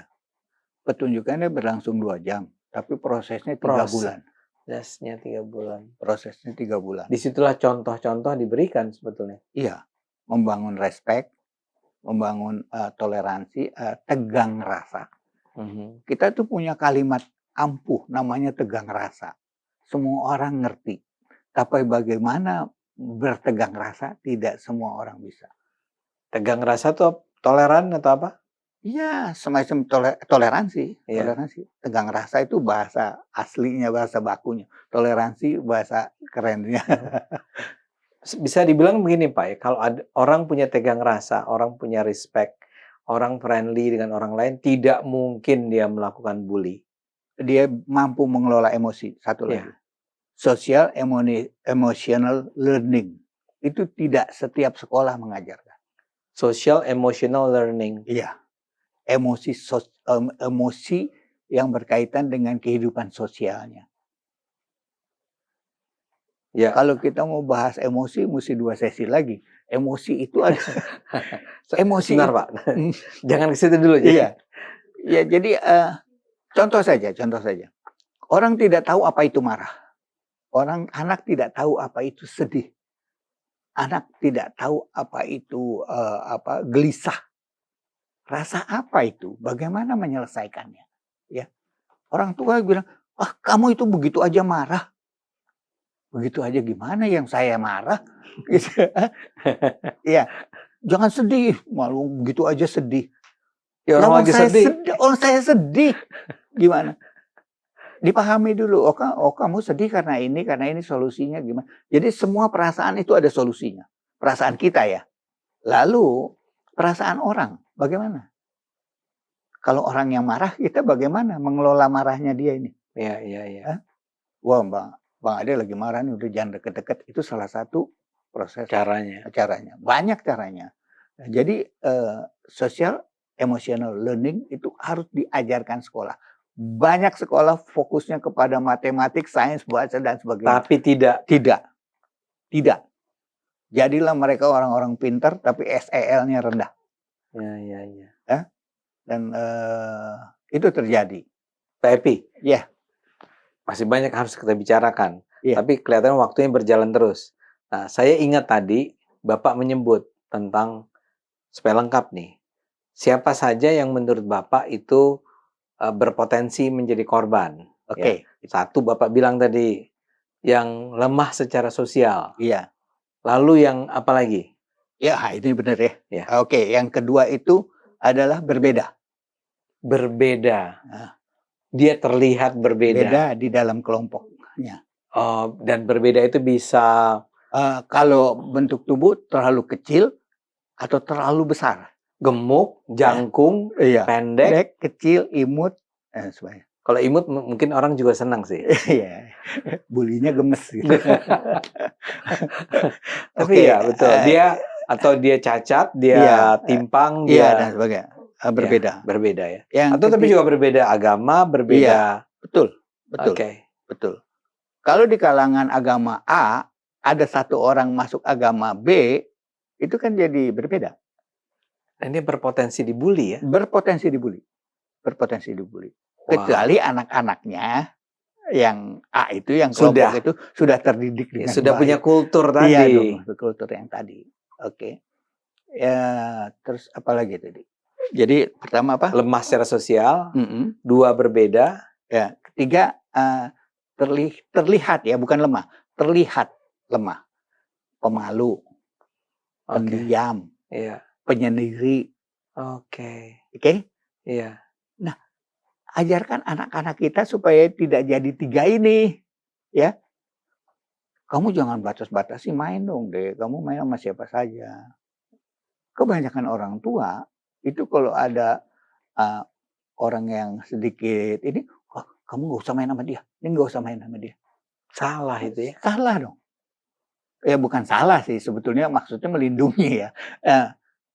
Pertunjukannya berlangsung 2 jam, tapi prosesnya 3 bulan. Prosesnya 3 bulan. Disitulah contoh-contoh diberikan sebetulnya. Iya. Membangun respect, membangun toleransi, tegang rasa. Kita tuh punya kalimat ampuh namanya tegang rasa. Semua orang ngerti. Tapi bagaimana bertegang rasa tidak semua orang bisa. Tegang rasa tuh toleran atau apa? Iya, semacam toleransi. Toleransi. Tegang rasa itu bahasa aslinya, bahasa bakunya. Toleransi bahasa kerennya. Bisa dibilang begini Pak ya, kalau ada orang punya tegang rasa, orang punya respect, orang friendly dengan orang lain, tidak mungkin dia melakukan bully. Dia mampu mengelola emosi. Satu lagi. Social emotional learning. Itu tidak setiap sekolah mengajarkan. Social emotional learning. Iya. Emosi yang berkaitan dengan kehidupan sosialnya. Ya. Kalau kita mau bahas emosi, mesti 2 sesi lagi. Emosi itu ada. Emosi. Benar Pak. Jangan ke situ dulu. Iya. Ya, jadi contoh saja. Orang tidak tahu apa itu marah. Anak tidak tahu apa itu sedih. Anak tidak tahu apa itu gelisah. Rasa apa itu? Bagaimana menyelesaikannya? Ya. Orang tua bilang, kamu itu begitu aja marah. Begitu aja gimana yang saya marah? Iya. Jangan sedih, malu begitu aja sedih. Ya, orang lagi sedih. Saya sedih. Gimana? Dipahami dulu, kamu sedih karena ini solusinya gimana. Jadi semua perasaan itu ada solusinya. Perasaan kita ya. Lalu perasaan orang bagaimana? Kalau orang yang marah, kita bagaimana mengelola marahnya dia ini? Iya, iya, iya. Hah? Wah, Bang Ade lagi marah nih, udah jangan deket-deket. Itu salah satu proses Caranya. caranya. Banyak caranya. Nah, jadi social emotional learning itu harus diajarkan sekolah. Banyak sekolah fokusnya kepada matematik, sains, bahasa dan sebagainya. Tapi tidak. Tidak, tidak. Jadilah mereka orang-orang pintar, tapi SEL-nya rendah. Iya, iya, iya. Ya? Dan itu terjadi. Pak Epi, Ya, masih banyak harus kita bicarakan. Iya. Tapi kelihatan waktunya berjalan terus. Nah, saya ingat tadi Bapak menyebut tentang supaya lengkap nih. Siapa saja yang menurut Bapak itu berpotensi menjadi korban? Ya. oke. Satu Bapak bilang tadi yang lemah secara sosial. Iya. Lalu yang apa lagi? Ya, ini benar ya. Ya. Oke, yang kedua itu adalah berbeda. Berbeda. Nah, Dia terlihat berbeda. beda di dalam kelompoknya. Oh, dan berbeda itu bisa Kalau bentuk tubuh terlalu kecil atau terlalu besar. gemuk, jangkung, Iya. pendek. Kecil, imut, sebagainya. Kalau imut mungkin orang juga senang sih. Iya. Bulinya gemes gitu. Tapi Oke, ya betul. Dia atau dia cacat, dia Iya, timpang, Iya, dan dia sebagainya. Berbeda. ya, berbeda ya. Yang Atau tapi juga berbeda agama, Iya, berbeda. betul, betul, Oke. betul. Kalau di kalangan agama A, ada satu orang masuk agama B, itu kan jadi berbeda. Dan dia berpotensi dibully ya. Berpotensi dibully. Berpotensi dibully. Wow. Kecuali anak-anaknya yang A itu, yang Sudah. kelompok itu sudah terdidik Ya, dengan sudah baik. punya kultur tadi. Iya dong, kultur yang tadi. Oke. Ya, terus apa lagi tadi? Jadi pertama apa? Lemah secara sosial. Mm-mm. Dua berbeda. Ya, ketiga terlihat ya, bukan lemah, terlihat lemah, pemalu, Oke. pendiam, Iya. penyendiri. Oke. Oke? Iya. Nah, ajarkan anak-anak kita supaya tidak jadi tiga ini, ya. Kamu jangan batas-batasi, main dong deh. Kamu main sama siapa saja. Kebanyakan orang tua itu kalau ada orang yang sedikit ini, oh, kamu nggak usah main sama dia, ini nggak usah main sama dia. Salah itu ya. Salah dong. Ya bukan salah sih, sebetulnya maksudnya melindungi ya.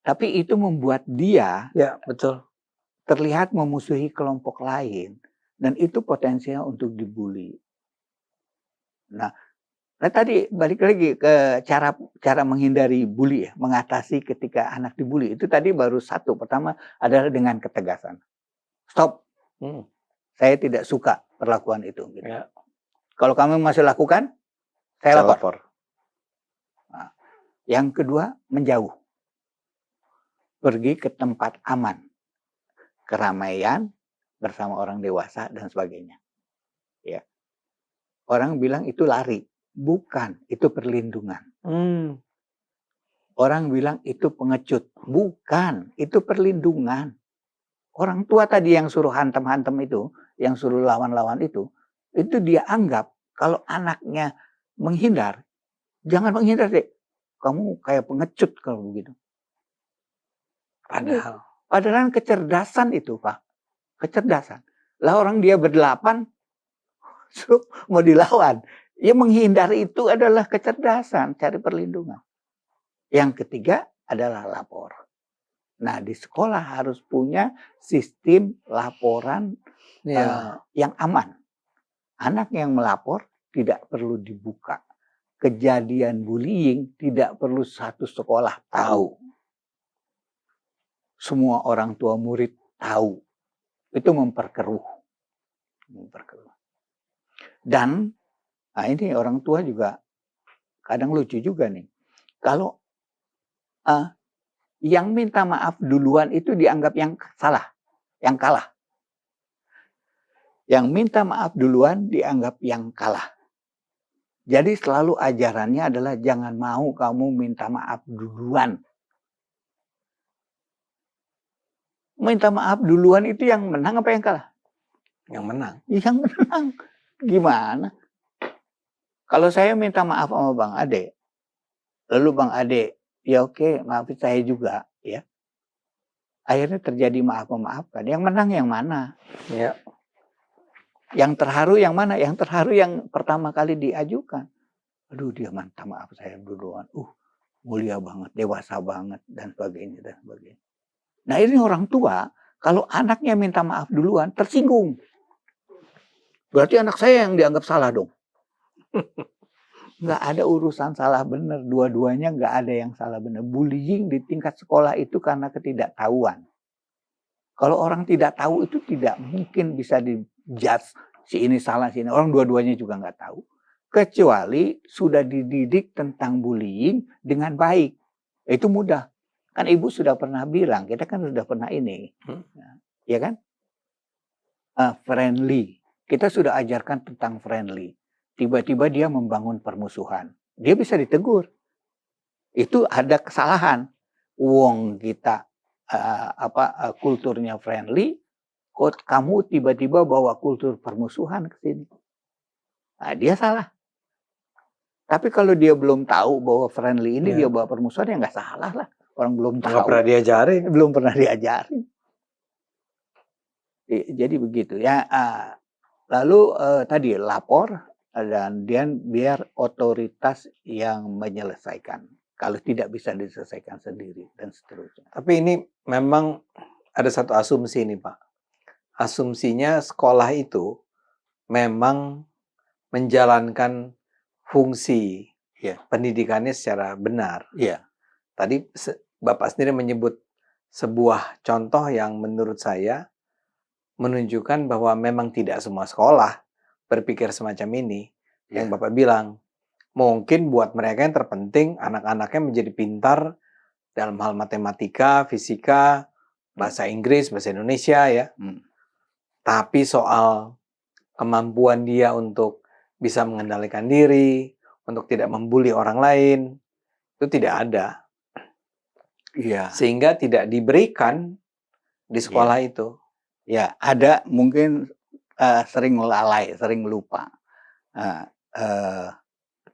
Tapi itu membuat dia Ya, betul. terlihat memusuhi kelompok lain. Dan itu potensial untuk dibully. Nah tadi balik lagi ke cara menghindari bully ya, mengatasi ketika anak dibully. Itu tadi baru satu. Pertama adalah dengan ketegasan. Stop. Saya tidak suka perlakuan itu. Gitu. Ya. Kalau kamu masih lakukan, saya lapor. Nah, yang kedua, menjauh. Pergi ke tempat aman. Keramaian bersama orang dewasa dan sebagainya. Ya. Orang bilang itu lari. Bukan, itu perlindungan. Orang bilang itu pengecut. Bukan, itu perlindungan. Orang tua tadi yang suruh hantam-hantam itu, yang suruh lawan-lawan itu dia anggap kalau anaknya menghindar, jangan menghindar deh. Kamu kayak pengecut kalau begitu. Padahal kecerdasan itu, Pak. Kecerdasan. Lah orang dia berdelapan, mau dilawan. Ya menghindar itu adalah kecerdasan, cari perlindungan. Yang ketiga adalah lapor. Nah di sekolah harus punya sistem laporan yang aman. Anak yang melapor tidak perlu dibuka. Kejadian bullying tidak perlu satu sekolah tahu. Semua orang tua murid tahu. Itu memperkeruh. Dan ini orang tua juga kadang lucu juga nih. Kalau yang minta maaf duluan itu dianggap yang salah, yang kalah. Yang minta maaf duluan dianggap yang kalah. Jadi selalu ajarannya adalah jangan mau kamu minta maaf duluan. Minta maaf duluan itu yang menang apa yang kalah? Yang menang. Yang menang. Gimana? Kalau saya minta maaf sama Bang Ade, lalu Bang Ade, ya oke, maafin saya juga, ya. Akhirnya terjadi maaf-memaafkan. Yang menang yang mana? Ya. Yang terharu yang mana? Yang terharu yang pertama kali diajukan. Aduh, dia minta maaf saya duluan. Mulia banget, dewasa banget, dan sebagainya, dan sebagainya. Nah, ini orang tua, kalau anaknya minta maaf duluan, tersinggung. Berarti anak saya yang dianggap salah dong. Nggak ada urusan salah benar. Dua-duanya nggak ada yang salah benar. Bullying di tingkat sekolah itu karena ketidaktahuan. Kalau orang tidak tahu itu tidak mungkin bisa di-judge si ini salah, si ini. Orang dua-duanya juga nggak tahu. Kecuali sudah dididik tentang bullying dengan baik. Itu mudah. Kan ibu sudah pernah bilang, kita kan sudah pernah ini. Ya kan? Friendly. Kita sudah ajarkan tentang friendly. Tiba-tiba dia membangun permusuhan. Dia bisa ditegur. Itu ada kesalahan. Wong kita kulturnya friendly, kok kamu tiba-tiba bawa kultur permusuhan ke sini. Nah, dia salah. Tapi kalau dia belum tahu bahwa friendly ini dia bawa permusuhan, ya nggak salah lah. Orang belum tahu. Nggak pernah diajarin. Belum pernah diajarin. Jadi begitu ya. Lalu tadi lapor dan biar otoritas yang menyelesaikan. Kalau tidak bisa diselesaikan sendiri dan seterusnya. Tapi ini memang ada satu asumsi nih Pak. Asumsinya sekolah itu memang menjalankan fungsi pendidikannya secara benar. Iya. Tadi Bapak sendiri menyebut sebuah contoh yang menurut saya menunjukkan bahwa memang tidak semua sekolah berpikir semacam ini. Yang Bapak bilang, mungkin buat mereka yang terpenting anak-anaknya menjadi pintar dalam hal matematika, fisika, bahasa Inggris, bahasa Indonesia ya. Tapi soal kemampuan dia untuk bisa mengendalikan diri, untuk tidak membuli orang lain, itu tidak ada. Iya. Sehingga tidak diberikan di sekolah itu. Ya, ada mungkin sering lalai, sering lupa.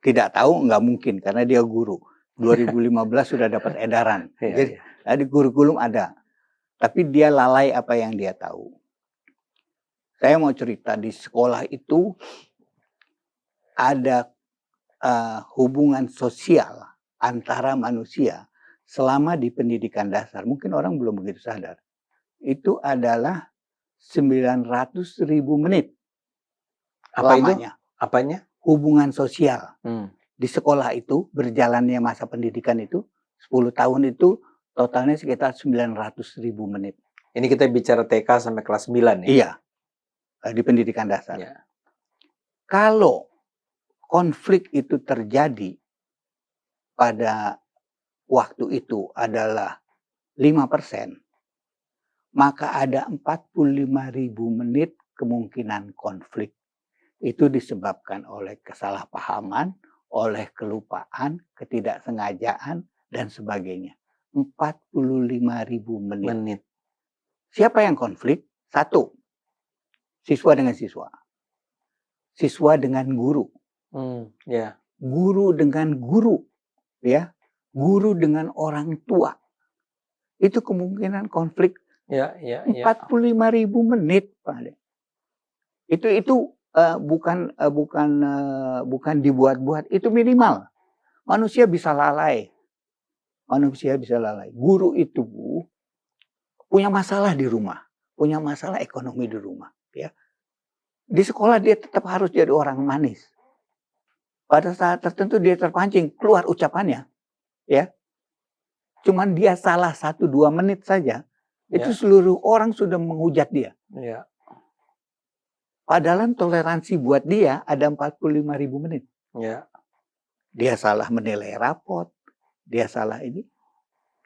Tidak tahu nggak mungkin karena dia guru. 2015 sudah dapat edaran. Jadi di kurikulum ada. Tapi dia lalai apa yang dia tahu. Saya mau cerita di sekolah itu ada hubungan sosial antara manusia selama di pendidikan dasar. Mungkin orang belum begitu sadar. Itu adalah 900.000 menit. Apa lamanya. itu? Apanya? Hubungan sosial. Di sekolah itu, berjalannya masa pendidikan itu, 10 tahun itu, totalnya sekitar 900.000 menit. Ini kita bicara TK sampai kelas 9 ya? Iya. Di pendidikan dasar. Ya. Kalau konflik itu terjadi pada waktu itu adalah 5%, maka ada 45.000 menit kemungkinan konflik. Itu disebabkan oleh kesalahpahaman, oleh kelupaan, ketidaksengajaan, dan sebagainya. 45.000 menit. Siapa yang konflik? Satu, siswa dengan siswa. Siswa dengan guru. Guru dengan guru. Ya. Guru dengan orang tua. Itu kemungkinan konflik. 45.000 menit, Pak. Itu bukan dibuat-buat, itu minimal. Manusia bisa lalai. Guru itu punya masalah di rumah, punya masalah ekonomi di rumah. Ya. Di sekolah dia tetap harus jadi orang manis. Pada saat tertentu dia terpancing keluar ucapannya, ya. Cuman dia salah 1-2 menit saja. Itu seluruh orang sudah menghujat dia. Padahal toleransi buat dia ada 45.000 menit. Dia salah menilai rapot. Dia salah ini.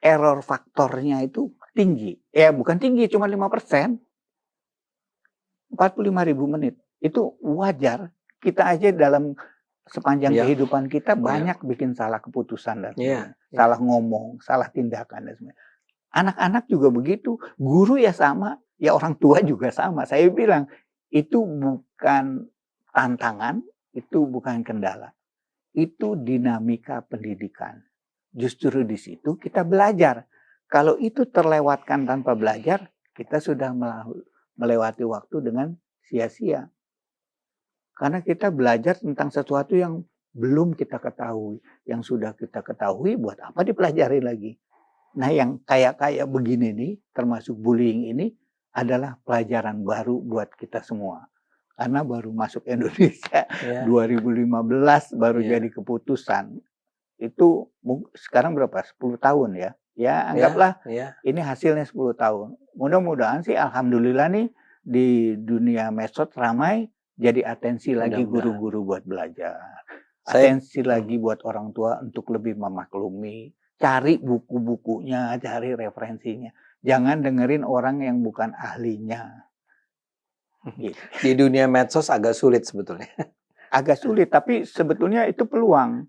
Error faktornya itu tinggi. Ya bukan tinggi, cuma 5%. 45.000 menit. Itu wajar. Kita aja dalam sepanjang kehidupan kita banyak bikin salah keputusan. Dan salah ngomong, salah tindakan. Dan sebagainya. Anak-anak juga begitu. Guru ya sama. Ya orang tua juga sama. Saya bilang, itu bukan tantangan, itu bukan kendala. Itu dinamika pendidikan. Justru di situ kita belajar Kalau itu terlewatkan tanpa belajar, kita sudah melewati waktu dengan sia-sia. Karena kita belajar tentang sesuatu yang belum kita ketahui. Yang sudah kita ketahui, buat apa dipelajari lagi? Nah, yang kayak begini nih, termasuk bullying ini, adalah pelajaran baru buat kita semua. Karena baru masuk Indonesia, 2015 baru jadi keputusan. Itu sekarang berapa? 10 tahun ya. Ya, anggaplah ini hasilnya 10 tahun. Mudah-mudahan sih alhamdulillah nih di dunia medsos ramai, jadi atensi lagi guru-guru buat belajar. Atensi lagi buat orang tua untuk lebih memaklumi. Cari buku-bukunya, cari referensinya. Jangan dengerin orang yang bukan ahlinya. Gitu. Di dunia medsos agak sulit sebetulnya. Agak sulit, tapi sebetulnya itu peluang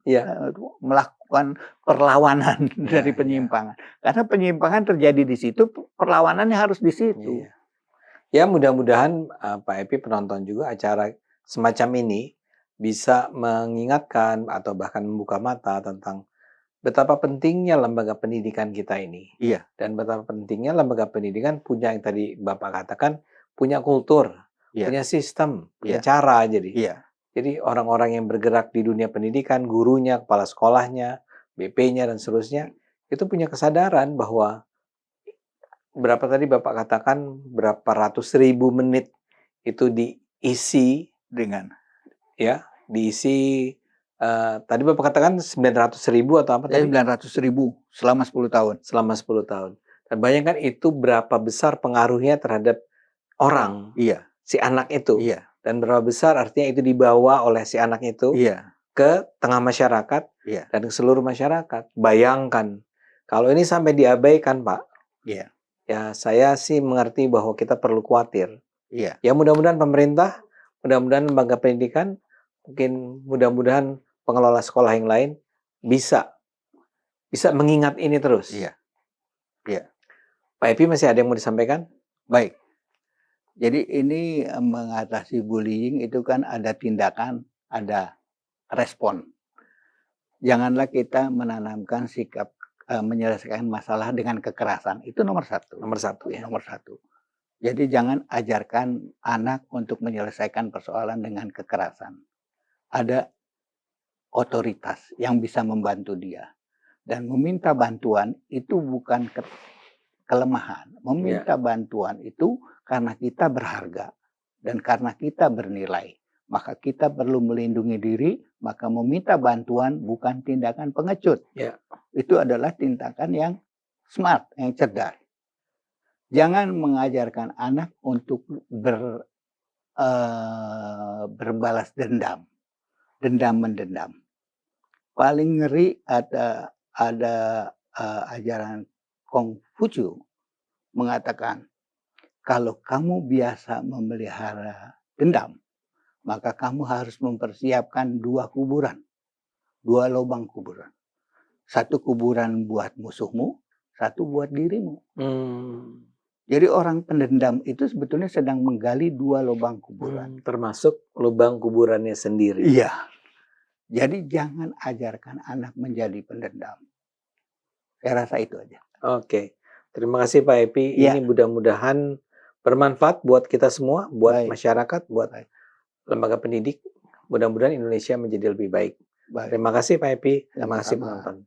melakukan perlawanan dari penyimpangan. Karena penyimpangan terjadi di situ, perlawanannya harus di situ. Ya, mudah-mudahan Pak Epi penonton juga acara semacam ini bisa mengingatkan atau bahkan membuka mata tentang betapa pentingnya lembaga pendidikan kita ini. Dan betapa pentingnya lembaga pendidikan punya yang tadi Bapak katakan, punya kultur, punya sistem, punya cara Jadi orang-orang yang bergerak di dunia pendidikan, gurunya, kepala sekolahnya, BP-nya, dan seterusnya, itu punya kesadaran bahwa berapa tadi Bapak katakan, berapa ratus ribu menit itu diisi dengan, diisi, tadi Bapak katakan 900.000 atau apa tadi? 900.000 selama 10 tahun. Selama 10 tahun. Dan bayangkan itu berapa besar pengaruhnya terhadap orang, si anak itu. Dan berapa besar artinya itu dibawa oleh si anak itu ke tengah masyarakat dan ke seluruh masyarakat. Bayangkan, kalau ini sampai diabaikan, Pak. Ya, saya sih mengerti bahwa kita perlu khawatir. Ya, mudah-mudahan pemerintah, mudah-mudahan lembaga pendidikan, mudah-mudahan pengelola sekolah yang lain bisa mengingat ini terus. Pak Epi masih ada yang mau disampaikan? Baik. Jadi ini mengatasi bullying itu kan ada tindakan, ada respon. Janganlah kita menanamkan sikap menyelesaikan masalah dengan kekerasan. Itu nomor satu. Nomor satu. Jadi jangan ajarkan anak untuk menyelesaikan persoalan dengan kekerasan. Ada otoritas yang bisa membantu dia. Dan meminta bantuan itu bukan kelemahan. Meminta bantuan itu karena kita berharga dan karena kita bernilai. Maka kita perlu melindungi diri, maka meminta bantuan bukan tindakan pengecut. Itu adalah tindakan yang smart, yang cerdas. Jangan mengajarkan anak untuk berbalas dendam. Dendam-mendendam. Paling ngeri ada ajaran Konghucu mengatakan, kalau kamu biasa memelihara dendam, maka kamu harus mempersiapkan 2 kuburan. 2 lubang kuburan. 1 kuburan buat musuhmu, 1 buat dirimu. Jadi orang pendendam itu sebetulnya sedang menggali 2 lubang kuburan. Termasuk lubang kuburannya sendiri. Jadi jangan ajarkan anak menjadi pendendam. Saya rasa itu aja. Oke. Terima kasih Pak Epi. Ini mudah-mudahan bermanfaat buat kita semua, buat masyarakat, buat lembaga pendidik. Mudah-mudahan Indonesia menjadi lebih baik. Terima kasih Pak Epi. Terima kasih penonton.